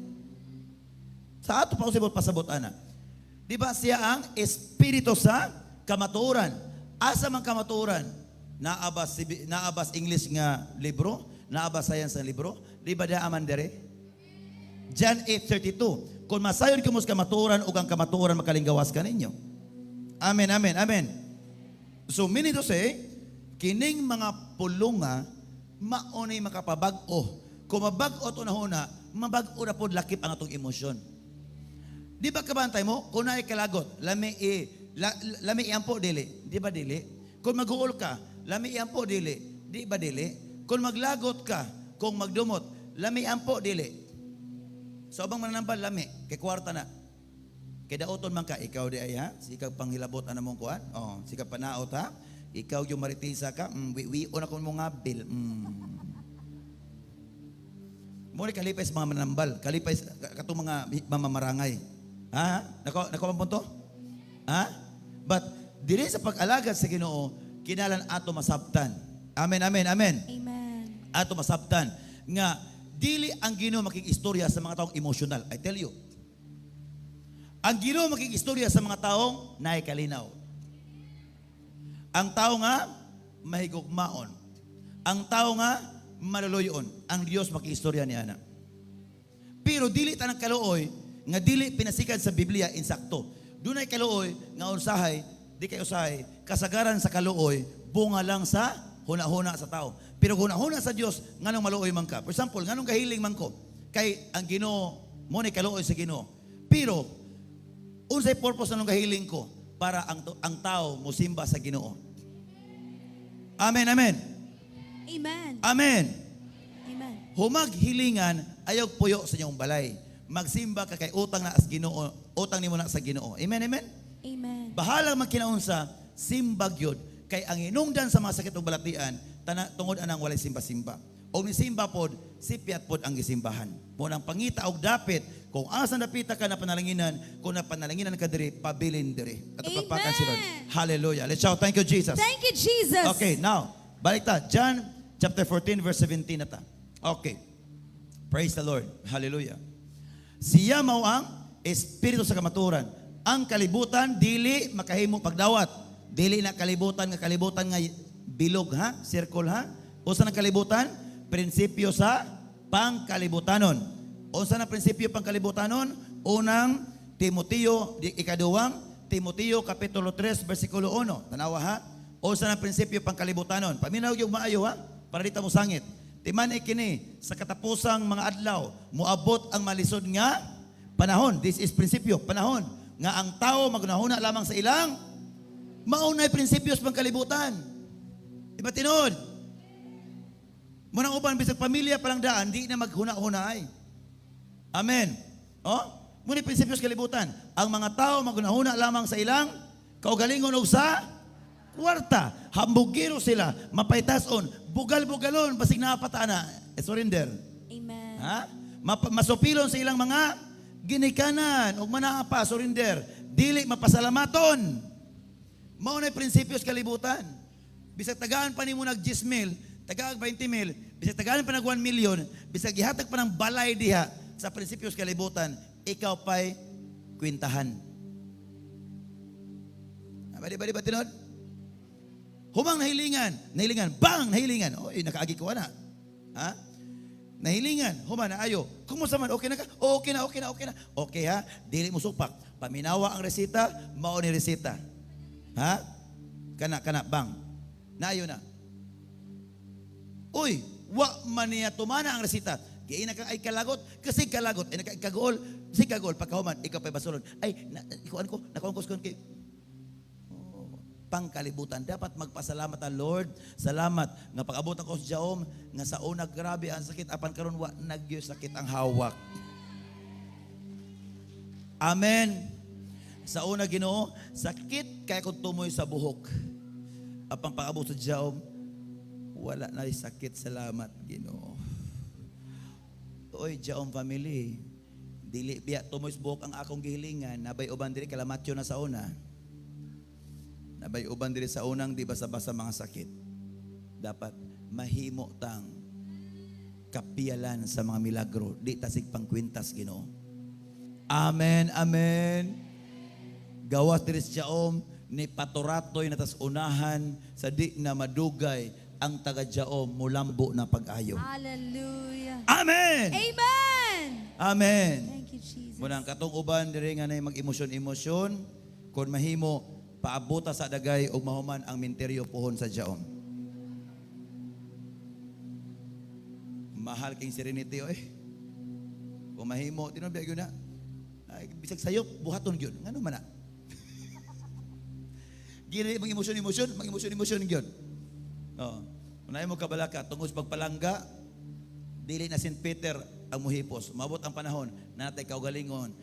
Sa ato pa usibot pasabot ana. Di ba siya ang espiritu sa kamatuoran? Asa man kamatuoran? Naabas English nga libro, naabas science nga libro. Di ba da aman dere? John 8:32. Kung masayon kamos kamatuoran ug ang kamatuoran makalinggawas kaninyo. Amen, amen, amen. So meaning to say, kining mga pulunga maunay makapabag-o. Kung mabag-o ito na huna, mabag-o na po lakip ang atong emosyon. Di ba kabantay mo? Kung naay kalagot, lami iampo dili. Di ba dili? Kung mag-uol ka, lami iampo dili. Di ba dili? Kung maglagot ka, kung magdumot, lami iampo dili. So abang mananambal, lami. Kay kwarta na. Kay daoton man ka, ikaw di ay ha? Sikag panghilabot na mong kuhan? Oh, sikag panaot ha? Ikaw yung maritisa ka? Wiwi-o na kung mga bil. Muna kalipay sa mga manambal, kalipay sa katong mga mamamarangay. Ha? Nako ang punto? Ha? But dili sa pag-alagad sa Ginoo, kinalan ato masabtan. Amen, amen, amen. Amen. Ato masabtan nga dili ang Ginoo makikistorya sa mga taong emotional. I tell you. Ang Ginoo makikistorya sa mga taong naay kalinaw. Ang tao nga mahigugmaon. Ang tao nga maluluyon. Ang Diyos makikistorya niya na. Pero dili tanang kaluoy nga dili pinasikan sa Biblia insakto. Dunay kaluoy nga unsahay, di kay usahay, kasagaran sa kaluoy bunga lang sa huna-huna sa tao. Pero huna-huna sa Dios nganong maluoy man ka. For example, nganong kahiling man ko kay ang Ginoo mo ni kaluoy sa Ginoo. Pero unsay purpose nang kahiling ko para ang tao musimba sa Ginoo. Amen, amen. Amen. Amen. Amen. Humag hilingan ayaw puyo sa inyong balay. Magsimba ka kay utang na sa Ginoo, utang nimo na sa Ginoo. Amen, amen. Amen. Bahala man kinaunsa, simbag yun. Kay ang hinungdan sa mga sakit ug balatian, tungod anang walay simba-simba. O ni simba pod, sipiat pod ang gisimbahan. Munang pangita og dapit, kung asa napita ka na panalanginan, kung napanalanginan ka diri, pabilin diri. At Amen. papakan si Lord. Hallelujah. Let's shout, thank you Jesus. Thank you, Jesus. Okay, now, balik ta. John chapter 14 verse 17 na ta. Okay. Praise the Lord. Hallelujah. Siya mao ang espiritu sa kamaturan. Ang kalibutan dili makahimo pagdawat. Dili na kalibutan nga bilog ha, circle ha. Usa na kalibutan, prinsipyo sa pangkalibutanon. Unsa na prinsipyo pang kalibutanon? Unang Timoteo, ikaduwang Timoteo kapitulo 3 bersikulo 1. Tanawa ha? Unsa na prinsipyo pang kalibutanon? Paminaw yung maayo ha? Para dita mo sangit. Timan ikini sa katapusang mga adlaw, muabot ang malisod nga panahon. This is prinsipyo, panahon. Nga ang tao magunahuna lamang sa ilang maunay prinsipyos pang kalibutan. Iba tinod. Munang uban bisag pamilya palang daan, di na maghuna-hunay. Amen. Oh, muni prinsipyos kalibutan. Ang mga tao magunahuna lamang sa ilang kaugalingon og sa kwarta. Hambugiro sila, mapaytason, bugal-bugalon basig napatana. Surrender. Amen. Ha? Masupilon sa ilang mga ginikanan ug manaapa, surrender. Dili mapasalamaton. Mao na prinsipyos kalibutan. Bisag tagaan pa nimo nag 10,000, tagaag 20,000, bisag tagaan pa nag 1 million, bisag gihatag pa ng balay diha sa prinsipyos kalibutan, ikaw pa'y kwintahan. Di ba tinod? Humang nahilingan, bang, nahilingan. Oy, nakaagi ko na. Ha? Nahilingan, humang na ayo. Kumusta man, okay na ka? Okay na. Okay ha, dili mo supak. Paminawa ang resita, mao ni resita. Ha? Kana, bang. Naayo na. Uy, wa man niya tumana ang resita. Kaya na ka ay kalagot, kasi kalagot. Ay nakagol, si kagol, pagkahuman, ikaw pa'y basulon. Ay, nakuha ko kay pangkalibutan. Dapat magpasalamat ang Lord. Salamat nga pag-abot ako sa Jaom, nga sa una grabe ang sakit, apan karon wa nagyo sakit ang hawak. Amen. Sa una Ginoo, sakit kaya kung tumoy sa buhok. Apang pag-abot sa Jaom, wala na sakit. Salamat Ginoo. Oy, Jaom family, dili biya tumoy sa buhok ang akong gihilingan, nabay uban diri kalamatyo na sa una. Nabay uban diri sa unang di basa-basa mga sakit. Dapat mahimo tang kapiyalan sa mga milagro. Di tasig pangkwintas Ginoo. Amen, amen. Gawas diri sa Jaom ni paturatoy na tas unahan sa di na madugay ang taga Jaom mulambo na pag-ayo. Hallelujah. Amen. Amen. Amen. Thank you, Jesus. Munang katong uban diri nga nay mag-emosyon-emosyon kon mahimo paabuta sa dagay o mahuman ang minteryo pohon sa Jaom. Mahal king serenity oy. Kung mahimo tinubya gyud na. Ay bisag sayop buhaton gyud. Ngano man na? Gini mag-emosyon gyud. Oh. Unay mo kabalaka tungod sa pagpalangga dili na St. Peter ang muhipos. Maabot ang panahon natay kaugalingon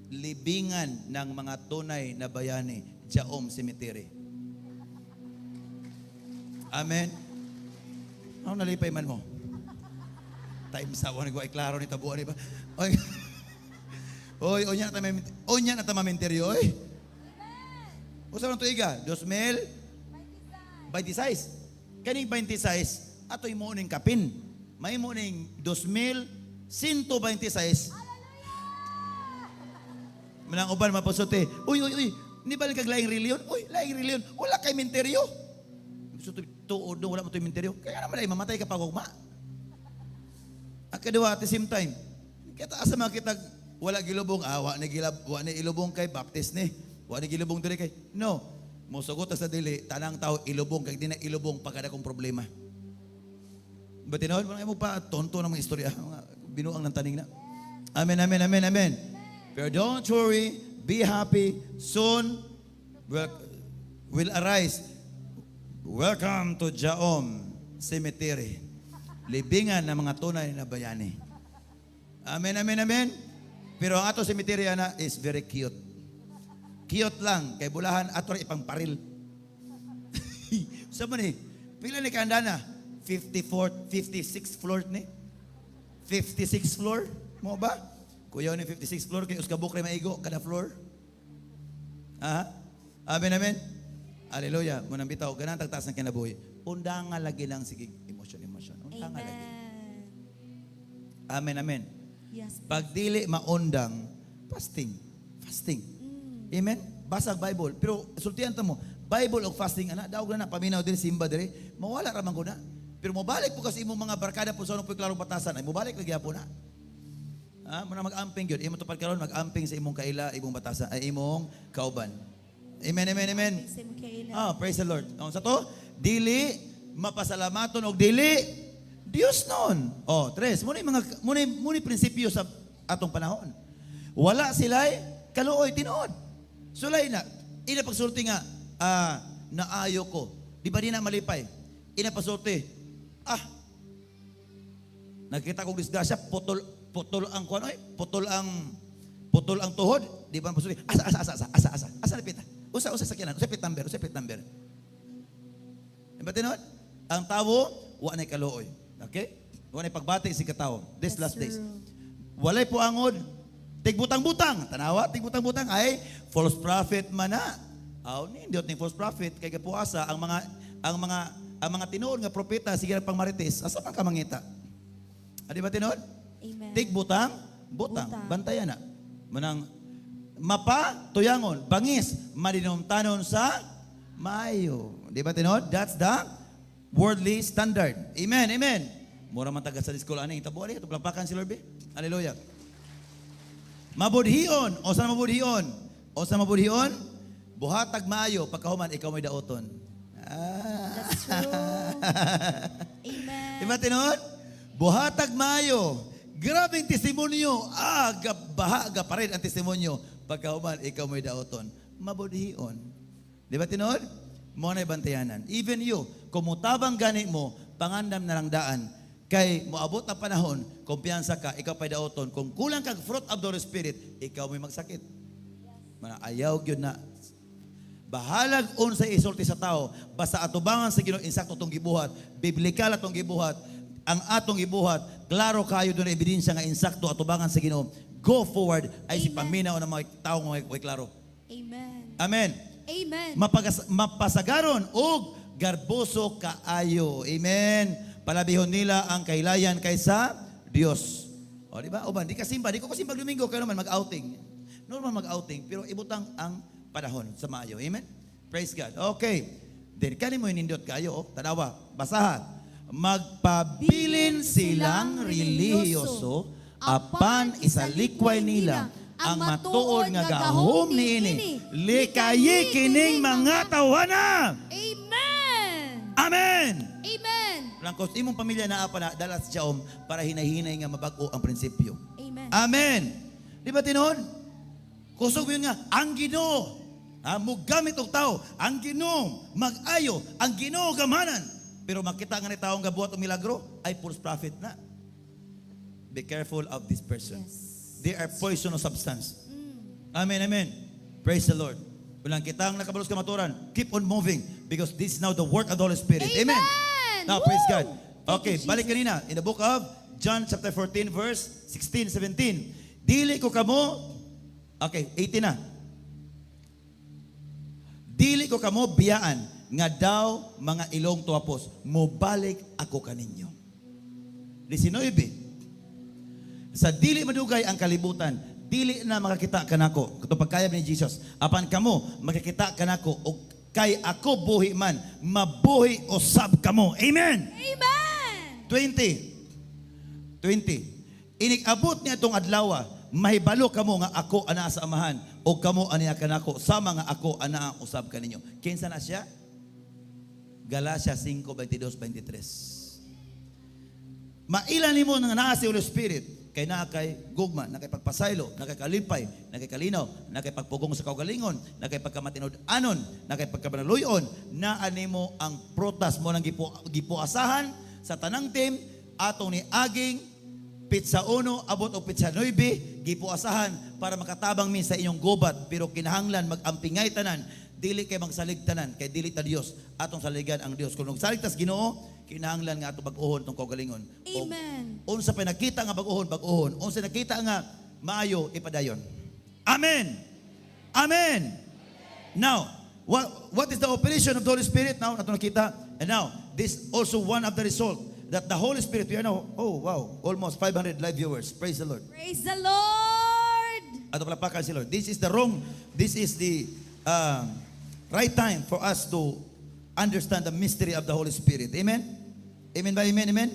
libingan ng mga tunay na bayani, Jaom Cemetery. Amen. Ano nalipay man mo? Time sa wala ko ay klaro ni tabuan di ba? Oy, onya na tamaminteryo oy. Usa man tuiga, 2026. Kaning 26 atoy mo ning kapin. May mo ning 2126. Manang uban mapusote. Uy, ni balik kag laing reliyon. Uy, laing reliyon. Wala kay minteryo. Gusto tuod wala mo to minteryo. Kaya naman ay mamatay ka pa ugma. Ang kadua at the same time. Kita asa makita wala gilubong wa ni ilubong kay baptist ni. Wa ni gilubong diri kay. No. Mosugot sa dili tanang tao ilubong kay di na ilubong pagkada kong problema. Batinon mo pa tonto ng mga istorya. Binuang ng taning na. Amen. Pero don't worry, be happy. Soon will arise. Welcome to Jaom Cemetery. Libingan ng mga tunay na bayani. Amen. Pero ang ato cemetery na is very cute. Cute lang. Kay bulahan ato ipang paril. So man pila ni kandana? 56th floor ni? 56th floor? Mo ba? Kuya ni 56th floor kay uskabok ray maigo kada floor. Amen. Hallelujah. Munang bitaw ganang tagtaas ng kinabuhi. Undang nga lagi lang sige emosyon. Undang nga lagi. Amen. Yes. Pag dili maundang fasting. Amen. Basag Bible. Pero sultihan ta mo, Bible o fasting ana daog na paminaw diri simba diri, mawala ra man guna. Pero mobalik po kasi imong mga barkada po sa unong klarong batasan ay mobalik lagi po na. Muna mag-amping yun. Imo tupad karon mag-amping sa imong kaila, imong batasan, ay imong kauban. Amen, amen, amen. Praise the Lord. Sa to, dili mapasalamaton og dili Dios noon. Tres, muna prinsipyo sa atong panahon. Wala sila'y kaluoy tinuod. Sulay na. Ina pagsulti nga, naayo ko. Di ba di na malipay? Ina pagsulti, nakita kong disgrasya, putol ang kuan, putol ang tuhod. Di ba pagsulti, asa na pita? Usa sakyanan, usapit number. Di ba tinuod? Ang tawo, wa na kaluoy. Okay? Wa na pagbati si katawo. This last days. Walay po angod, tigbutang-butang. Tanawa, tigbutang-butang ay false prophet man na. Nindot ning false prophet kay kapuasa ang mga tinuod nga propeta sige pang marites. Asa man ka mangita? Di ba tinuod? Amen. Tigbutang, butang. Bantayan na. Manang mapa tuyangon, bangis, madinumtanon sa maayo. Di ba tinuod? That's the worldly standard. Amen, amen. Mura man taga sa school ani itabo ani ito plampakan si Lord be. Hallelujah. Mabudhion, o sa mabudhion, buhatag maayo pagkahuman ikaw may daoton. That's true. Amen. Diba tinuod? Buhatag maayo. Grabing testimonyo. Bahaga pa rin ang testimonyo. Pagkahuman ikaw may daoton. Mabudhion. Diba tinuod? Mo na bantayanan. Even you, kumutabang gani mo, pangandam na lang daan. Kay moabot na panahon, kumpiyansa ka, ikaw pa'y daoton. Kung kulang kang fruit of the Holy Spirit, ikaw may magsakit. Ayaw yun na. Bahalag sa isulti sa tao, basta atubangan sa Ginoo insakto tong gibuhat, biblikal atong gibuhat, ang atong gibuhat, klaro kayo doon na ebidensya nga insakto atubangan sa Ginoo. Go forward ay si paminaw ng mga tao nga may klaro. Amen. Amen. Amen. Mapasagaron og garboso kaayo. Amen. Palabihon nila ang kailayan kaysa Dios. Di ba? Di ka simba. Di ko kasimba Domingo. Kaya naman mag-outing. Normal mag-outing. Pero ibutang ang panahon sa Mayo. Amen? Praise God. Okay. Then, kani mo inindot kayo. Tanawa. Basahan. Magpabilin silang relihiyoso apan isalikway nila ang matuod nga gahom niini. Likayi kining mga tawanan. Amen. Amen. Amen. Langkos imong pamilya na apa na dalas siyaom para hinahinay nga mabago ang prinsipyo. Amen. Amen. Di ba tinon? Kusog yun nga, ang Ginoo, mugamit og tao, ang Ginoo mag-ayo, ang Ginoo gamanan. Pero makita nga ni taong gabuhat og milagro ay false prophet na. Be careful of this person. Yes. They are poisonous substance. Amen, amen. Praise the Lord. Walang kitang nakabalos kamaturan. Keep on moving because this is now the work of the Holy Spirit. Amen. Now, praise God. Okay, balik kanina. In the book of John chapter 14 verse 16, 17. Dili ko kamo, okay, 18 na. Dili ko kamo biyaan nga daw mga ilong tuwapos. Mubalik ako kaninyo. 19. Sa dili madugay ang kalibutan, dili na makakita kanako. Kato pagkayab ni Jesus. Apan kamo, makakita kanako o kay ako buhi man, mabuhi usab kamo. Amen. Amen. 20. Inig-abot niya itong adlaw, mahibalo kamo nga ako ana sa amahan o kamo aniya kanako sama nga ako ana ang usab kaninyo. Kinsa na siya? Galacia 5:22-23. Mailan nimo nga naa si Holy Spirit kay naa kay gugma, na kay pagpasaylo, na kay kalipay, na kay kalinaw, na kay pagpugong sa kaugalingon, na kay pagkamatinud-anon, na kay pagkabanaluyon, na animo ang prutas mo nang gipuasahan sa tanang team atong ni aging pitsa 1 abot o pitsa 9 gipuasahan para makatabang mi sa inyong gubat pero kinahanglan magampingay tanan dili kay magsalig tanan kay dili ta Dios atong saligan ang Dios kung salig tas Ginoo kinahanglan nga ato bag-ohon tong kaugalingon. Amen. Unsa pa nakita nga bag-ohon, unsa nakita nga maayo ipadayon. Amen. Amen. Now, what is the operation of the Holy Spirit? Now, ato nakita. And now, this also one of the result that the Holy Spirit, we are now, oh wow, almost 500 live viewers. Praise the Lord. Praise the Lord. Ato palapakan si Lord. This is the right time for us to understand the mystery of the Holy Spirit. Amen? Amen ba? Amen? Amen?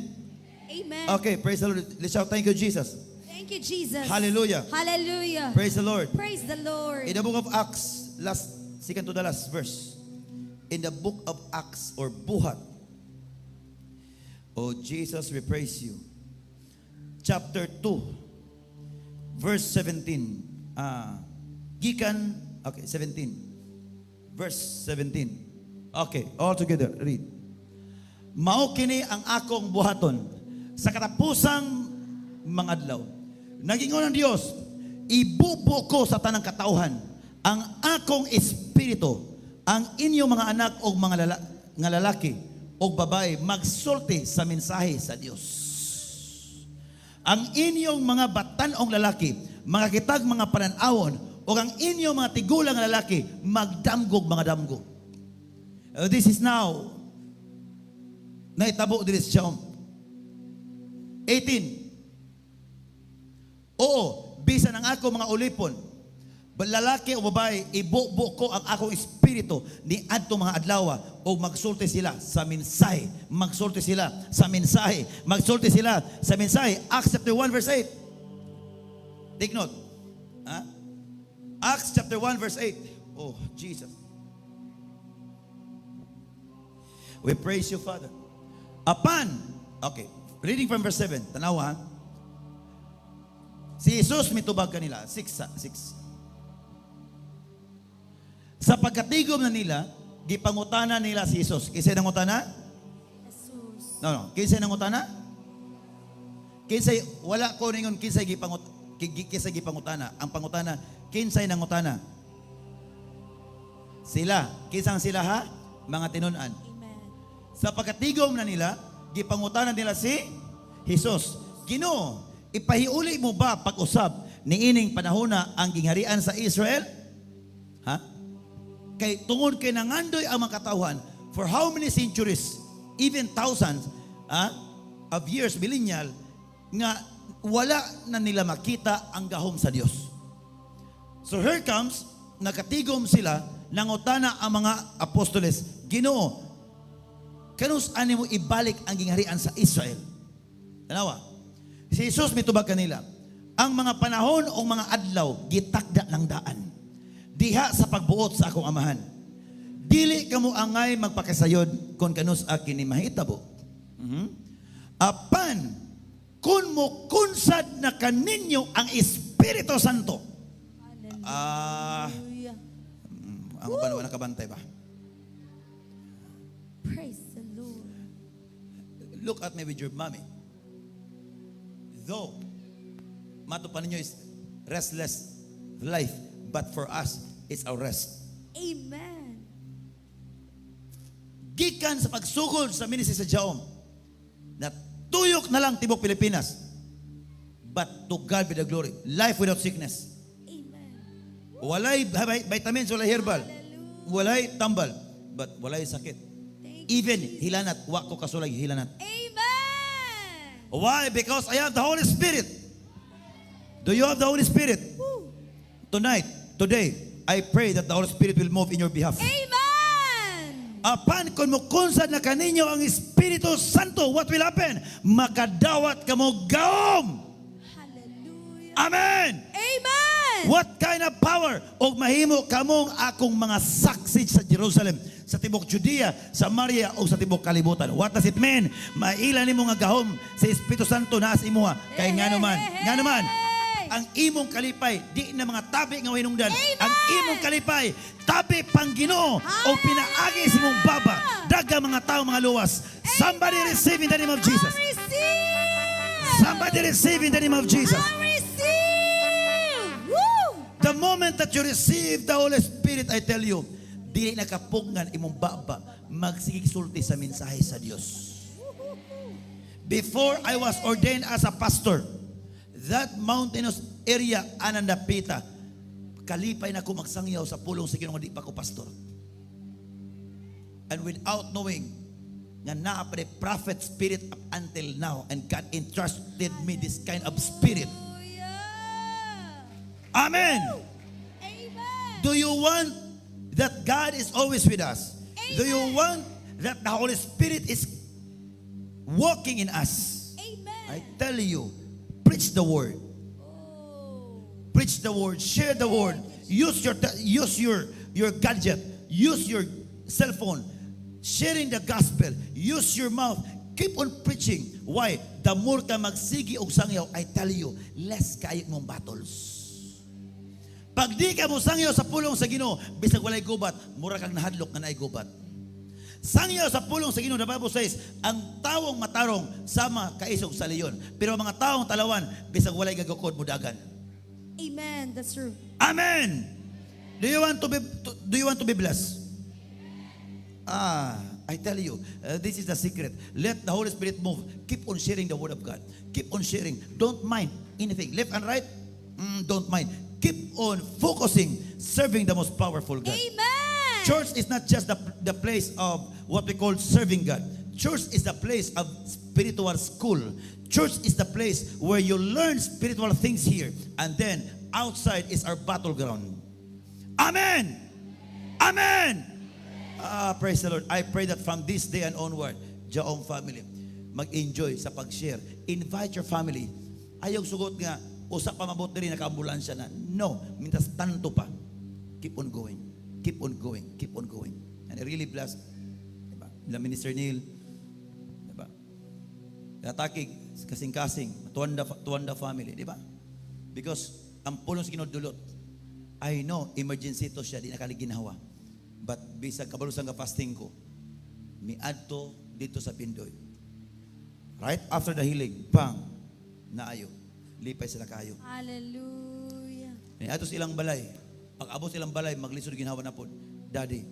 Amen. Okay, praise the Lord. Let's shout, thank you, Jesus. Thank Thank you, Jesus. Hallelujah. Hallelujah. Praise the Lord. Praise the Lord. In the book of Acts, second to the last verse. In the book of Acts or Buhat. Oh Jesus, we praise you. Chapter 2, verse 17. Gikan, okay, 17. Verse 17. Okay, all together, read. Mao kini ang akong buhaton sa katapusang mga adlaw. Nagingon ang Dios, ibubo ko sa tanang katauhan ang akong espiritu, ang inyong mga anak o mga lalaki o babae magsulti sa mensahe sa Dios. Ang inyong mga batanong lalaki, mga kitag mga pananawon, o ang inyong mga tigulang lalaki, magdamgog mga damgo. This is now, naitabo din sa 18. Oo, bisan ang ako mga ulipon, lalaki o babae, ibubo ko ang akong espiritu ni adto mga adlaw o magsulti sila sa mensahe. Magsulti sila sa mensahe. Magsulti sila sa mensahe. Acts chapter 1 verse 8. Take note. Acts chapter 1 verse 8. Oh, Jesus. We praise you, Father. Okay, reading from verse 7. Tanawa. Si Jesus mitubag kanila. 6. Sa pagkatigom na nila, gipangutana nila si Jesus. Kinsay nangutana? Jesus. No. Kinsay nangutana? Kinsay, wala ko ningon kinsay gipangutana. Ang pangutana, kinsay nangutana? Sila. Kinsang sila ha? Mga tinunan. Amen. Sa pagkatigom na nila, gipangutana nila si Jesus. Ginoo, ipahiuli mo ba pag-usab ni ining panahona ang gingharian sa Israel? Ha? Kay tungod kay nangandoy ang mga katawhan for how many centuries, even thousands of years, millennial, nga wala na nila makita ang gahom sa Dios. So here comes, nakatigom sila, nangutana ang mga apostoles, Ginoo, kanus ani mo ibalik ang gingharian sa Israel? Tanawa, si Jesus mitubag kanila, ang mga panahon o mga adlaw, gitakda ng daan. Diha sa pagbuot sa akong amahan. Dili kamo angay magpakasayod kung kanus akin ni mahitabo. Apan, kun mo kunsad na kaninyo ang Espiritu Santo. Hallelujah. Ang ba naman nakabantay ba? Praise the Lord. Look at me with your mommy. Though, matupan ninyo is restless life, but for us, it's our rest. Amen. Gikan sa pagsugod sa ministry sa Jaom, na tuyok na lang tibok Pilipinas, but to God be the glory. Life without sickness. Amen. Walay vitamins, walay herbal, Hallelujah. walay tambal, but walay sakit. Thank Even you, Jesus. hilanat, wa ko kasulay hilanat. Amen. Why? Because I have the Holy Spirit. Do you have the Holy Spirit? Woo. Tonight, today, I pray that the Holy Spirit will move in your behalf. Amen. Apan kung mukunsad na kaninyo ang Espiritu Santo, what will happen? Makadawat kamo gaom. Hallelujah. Amen. Amen. What kind of power? O mahimo kamong akong mga saksi sa Jerusalem, sa tibok Judea, Samaria o sa tibok kalibutan. What does it mean? Maila nimo nga gahom sa Espiritu Santo na sa imuha. Kay nga naman, ang imong kalipay, di na mga tabi nga hinungdan. Amen. Ang imong kalipay, tabi pang Ginoo o pinaagi sa imong baba. Daga mga tao, mga luwas. Somebody receive in the name of Jesus. I receive. Somebody receive in the name of Jesus. I receive. Woo. The moment that you receive the Holy Spirit, I tell you, dili nakapugngan imong baba, magsigigsulti sa mensahe sa Dios. Before I was ordained as a pastor, that mountainous area, Anandapita, kalipay na ko magsangyaw sa pulong sa Ginoo nga di pa ko pastor. And without knowing nga naa pa the prophet spirit up until now, and God entrusted me this kind of spirit. Hallelujah. Amen. Amen. Do you want that God is always with us? Amen. Do you want that the Holy Spirit is working in us? Amen. I tell you, preach the word. preach the word, share the word, use your gadget, use your cell phone, sharing the gospel, use your mouth, keep on preaching. Why? The more ka magsigi og sangyaw, I tell you, less kayo mong battles. Pag di ka mo sangyaw sa pulong sa Ginoo, bisag walay gubat, mura kang nahadlok nga naay gubat. Sangyaw sa pulong sa Ginoo, the Bible says, ang tawong matarong sama kaisog sa leyon. Pero ang mga taong talawan, bisag walay gagukod mudagan. Amen. That's true. Amen. Do you want to be blessed? I tell you, this is the secret. Let the Holy Spirit move. Keep on sharing the word of God. Keep on sharing. Don't mind anything. Left and right, don't mind. Keep on focusing, serving the most powerful God. Amen. Church is not just the place of what we call serving God. Church is the place of spiritual school. Church is the place where you learn spiritual things here. And then outside is our battleground. Amen. Amen. Praise the Lord. I pray that from this day and onward, Jaong family, mag-enjoy sa pag-share. Invite your family. Ayaw sugot nga, usa pa mabot rin naka-ambulansya na. No, mintas tanto pa. Keep on going. Keep on going. Keep on going. And I really bless, diba? Minister Neil, diba? Natakig, kasing-kasing, tuwanda family, diba? Because ang pulong sa kinodulot, I know, emergency to siya, di nakaliginawa. But bisag kabalusan ka fasting ko, miadto dito sa Pindoy. Right after the healing, bang, naayo. Lipay sila kayo. Hallelujah. Miadto silang balay. Pag abot silang balay, maglisod ginawa na po. Daddy,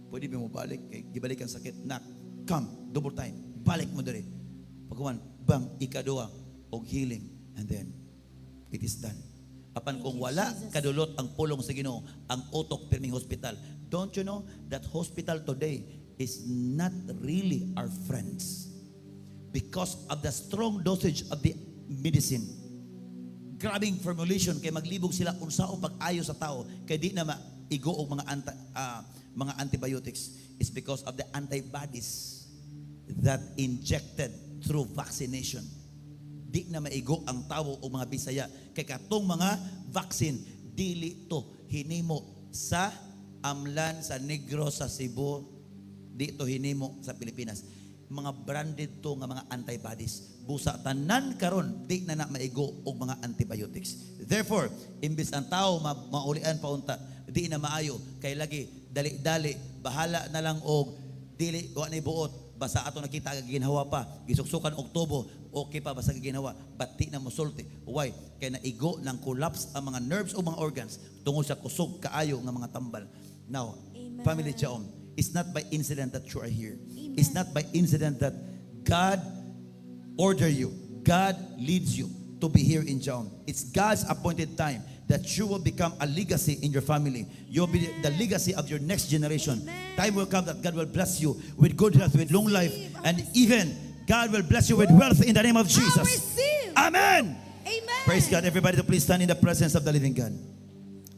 pwede ba mo balik? Kay gibalik ang sakit. Nak, come, double time. Balik mo dali. Pagkuman, bang, ikaduwa, og healing. And then, it is done. Apan kung wala kadulot ang pulong sa Ginoo, ang utok pirming hospital. Don't you know that hospital today is not really our friends because of the strong dosage of the medicine. Grabing formulation kay maglibog sila unsaon pag-ayo sa tao kay di na maigo og mga antibiotics is because of the antibodies that injected through vaccination. Di na maigo ang tao o mga Bisaya kay katong mga vaccine dili to hinimo sa Amlan, sa Negros, sa Cebu, di to hinimo sa Pilipinas. Mga branded to nga mga antibodies. Busa tanan karon di na maigo og mga antibiotics. Therefore, imbis ang tao maulian pa unta, di na maayo kay lagi dali-dali bahala na lang og dili wa na buot. Basta ato nakita ginhawa pa, gisuksukan og tubo, okay pa basta ginhawa, bati na mosulti. Why? Kay naigo ng collapse ang mga nerves o mga organs tungod sa kusog kaayo nga mga tambal. Now, Amen. family Jaom, it's not by incident that you are here. Amen. It's not by incident that God order you, God leads you to be here in Jaom. It's God's appointed time that you will become a legacy in your family. You'll be the legacy of your next generation. Amen. Time will come that God will bless you with good health, with long life, and even God will bless you with wealth in the name of Jesus. Receive. Amen. Amen. Praise God. Everybody to please stand in the presence of the living God.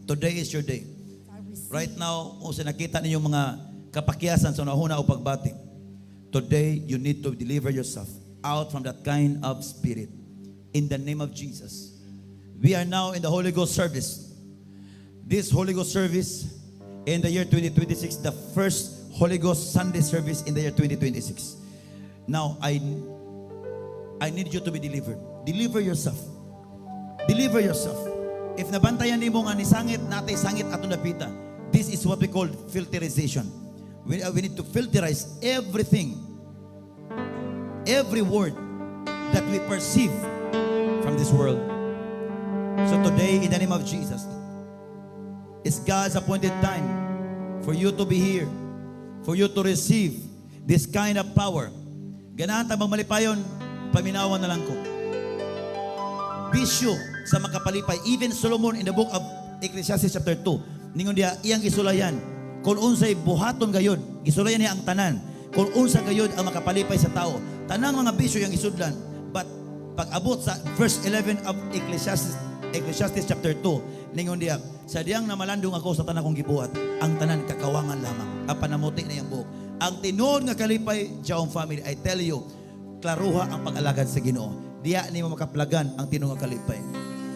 Today is your day. I receive. Right now, kung nakita ninyo mga kapakyasan sa nahuna o pagbati, today you need to deliver yourself out from that kind of spirit. In the name of Jesus. We are now in the Holy Ghost service. This Holy Ghost service in the year 2026, the first Holy Ghost Sunday service in the year 2026. Now, I need you to be delivered. Deliver yourself. Deliver yourself. If nabantayan nimo nga ni sangit, natay sangit ato napita. This is what we call filterization. We need to filterize everything, every word that we perceive from this world. So today, in the name of Jesus, it's God's appointed time for you to be here, for you to receive this kind of power. Ganahan tabang malipayon, paminawan na lang ko. Bisyo sa makapalipay. Even Solomon in the book of Ecclesiastes chapter 2, ningon dia iyang gisulayan, kung unsay buhaton gayod, gisulayan niya ang tanan. Kung unsa gayod ang makapalipay sa tao, tanang mga bisyo yang isudlan. But pag abot sa verse 11 of Ecclesiastes chapter 2, ningon diya, sa diyang namalandong ako sa tanang kong gibuhat, ang tanan kakawangan lamang. Apan namuti na yung buhok. Ang tinuod nga kalipay, Jaom family, I tell you, klaruha ang pag-alagad sa Ginoo. Diya ni mo makaplagan ang tinuod nga kalipay.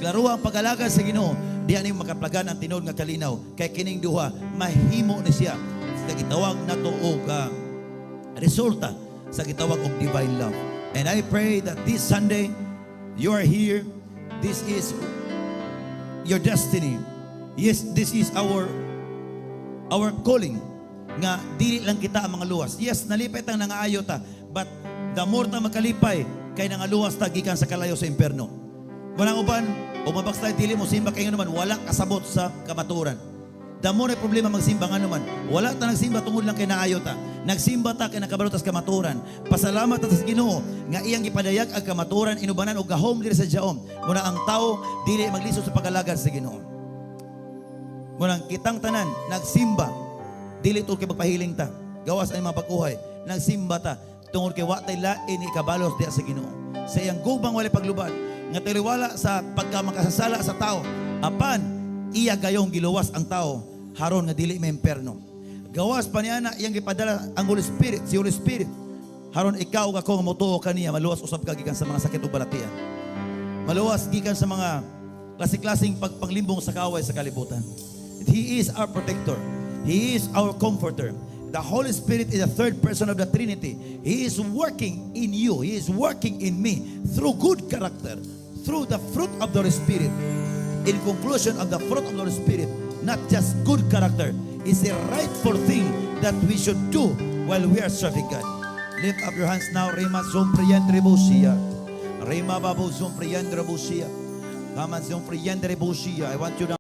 Klaro ang pag-alagad sa Ginoo, diyan ni makaplagan ang tinud nga kalinaw. Kay kining duha mahimo ni siya sa gitawag nato og resulta sa gitawag og divine love. And I pray that this Sunday you are here. This is your destiny. Yes, this is our calling nga dili lang kita ang mga luwas. Yes, nalipay tang nangaayo ta, but the more ta makalipay kay nangaluwas ta gikan sa kalayo sa imperno. Walang uban o mabakstay dili mo simba kay naman wala kasabot sa kamaturan. The more ay problema magsimba nga naman. Wala ta nagsimba tungod lang kay naayo ta. Nagsimba ta kay nakabalot sa kamaturan. Pasalamat ta sa Ginoo nga iyang gipadayag ang kamaturan inubanan og gahom diri sa Jaom. Muna ang tao dili maglisod sa pag-alagad sa Ginoo. Muna kitang tanan nagsimba dili tungod kay magpahiling ta. Gawas ang mga pagkuhay. Nagsimba ta tungod kay wa tay lain ikabalos diha sa Ginoo. Sa iyang gubang walay paglubad nga tiliwala sa pagkamakasasala sa tao. Apan iya gayong giluwas ang tao haron nga dili may imperno. Gawas pa niya na iyang gipadala ang Holy Spirit, si Holy Spirit. Haron ikaw ug ako nga motuo kaniya maluwas usab ka gikan sa mga sakit ug balatian. Maluwas gikan sa mga klase-klaseng pagpanglimbong sa kaaway sa kalibutan. He is our protector. He is our comforter. The Holy Spirit is the third person of the Trinity. He is working in you. He is working in me through good character, through the fruit of the Holy Spirit. In conclusion of the fruit of the Holy Spirit, not just good character, is a rightful thing that we should do while we are serving God. Lift up your hands now. Rema zompriendre busia. Rema babu zompriendre busia. Kama zompriendre busia. I want you now.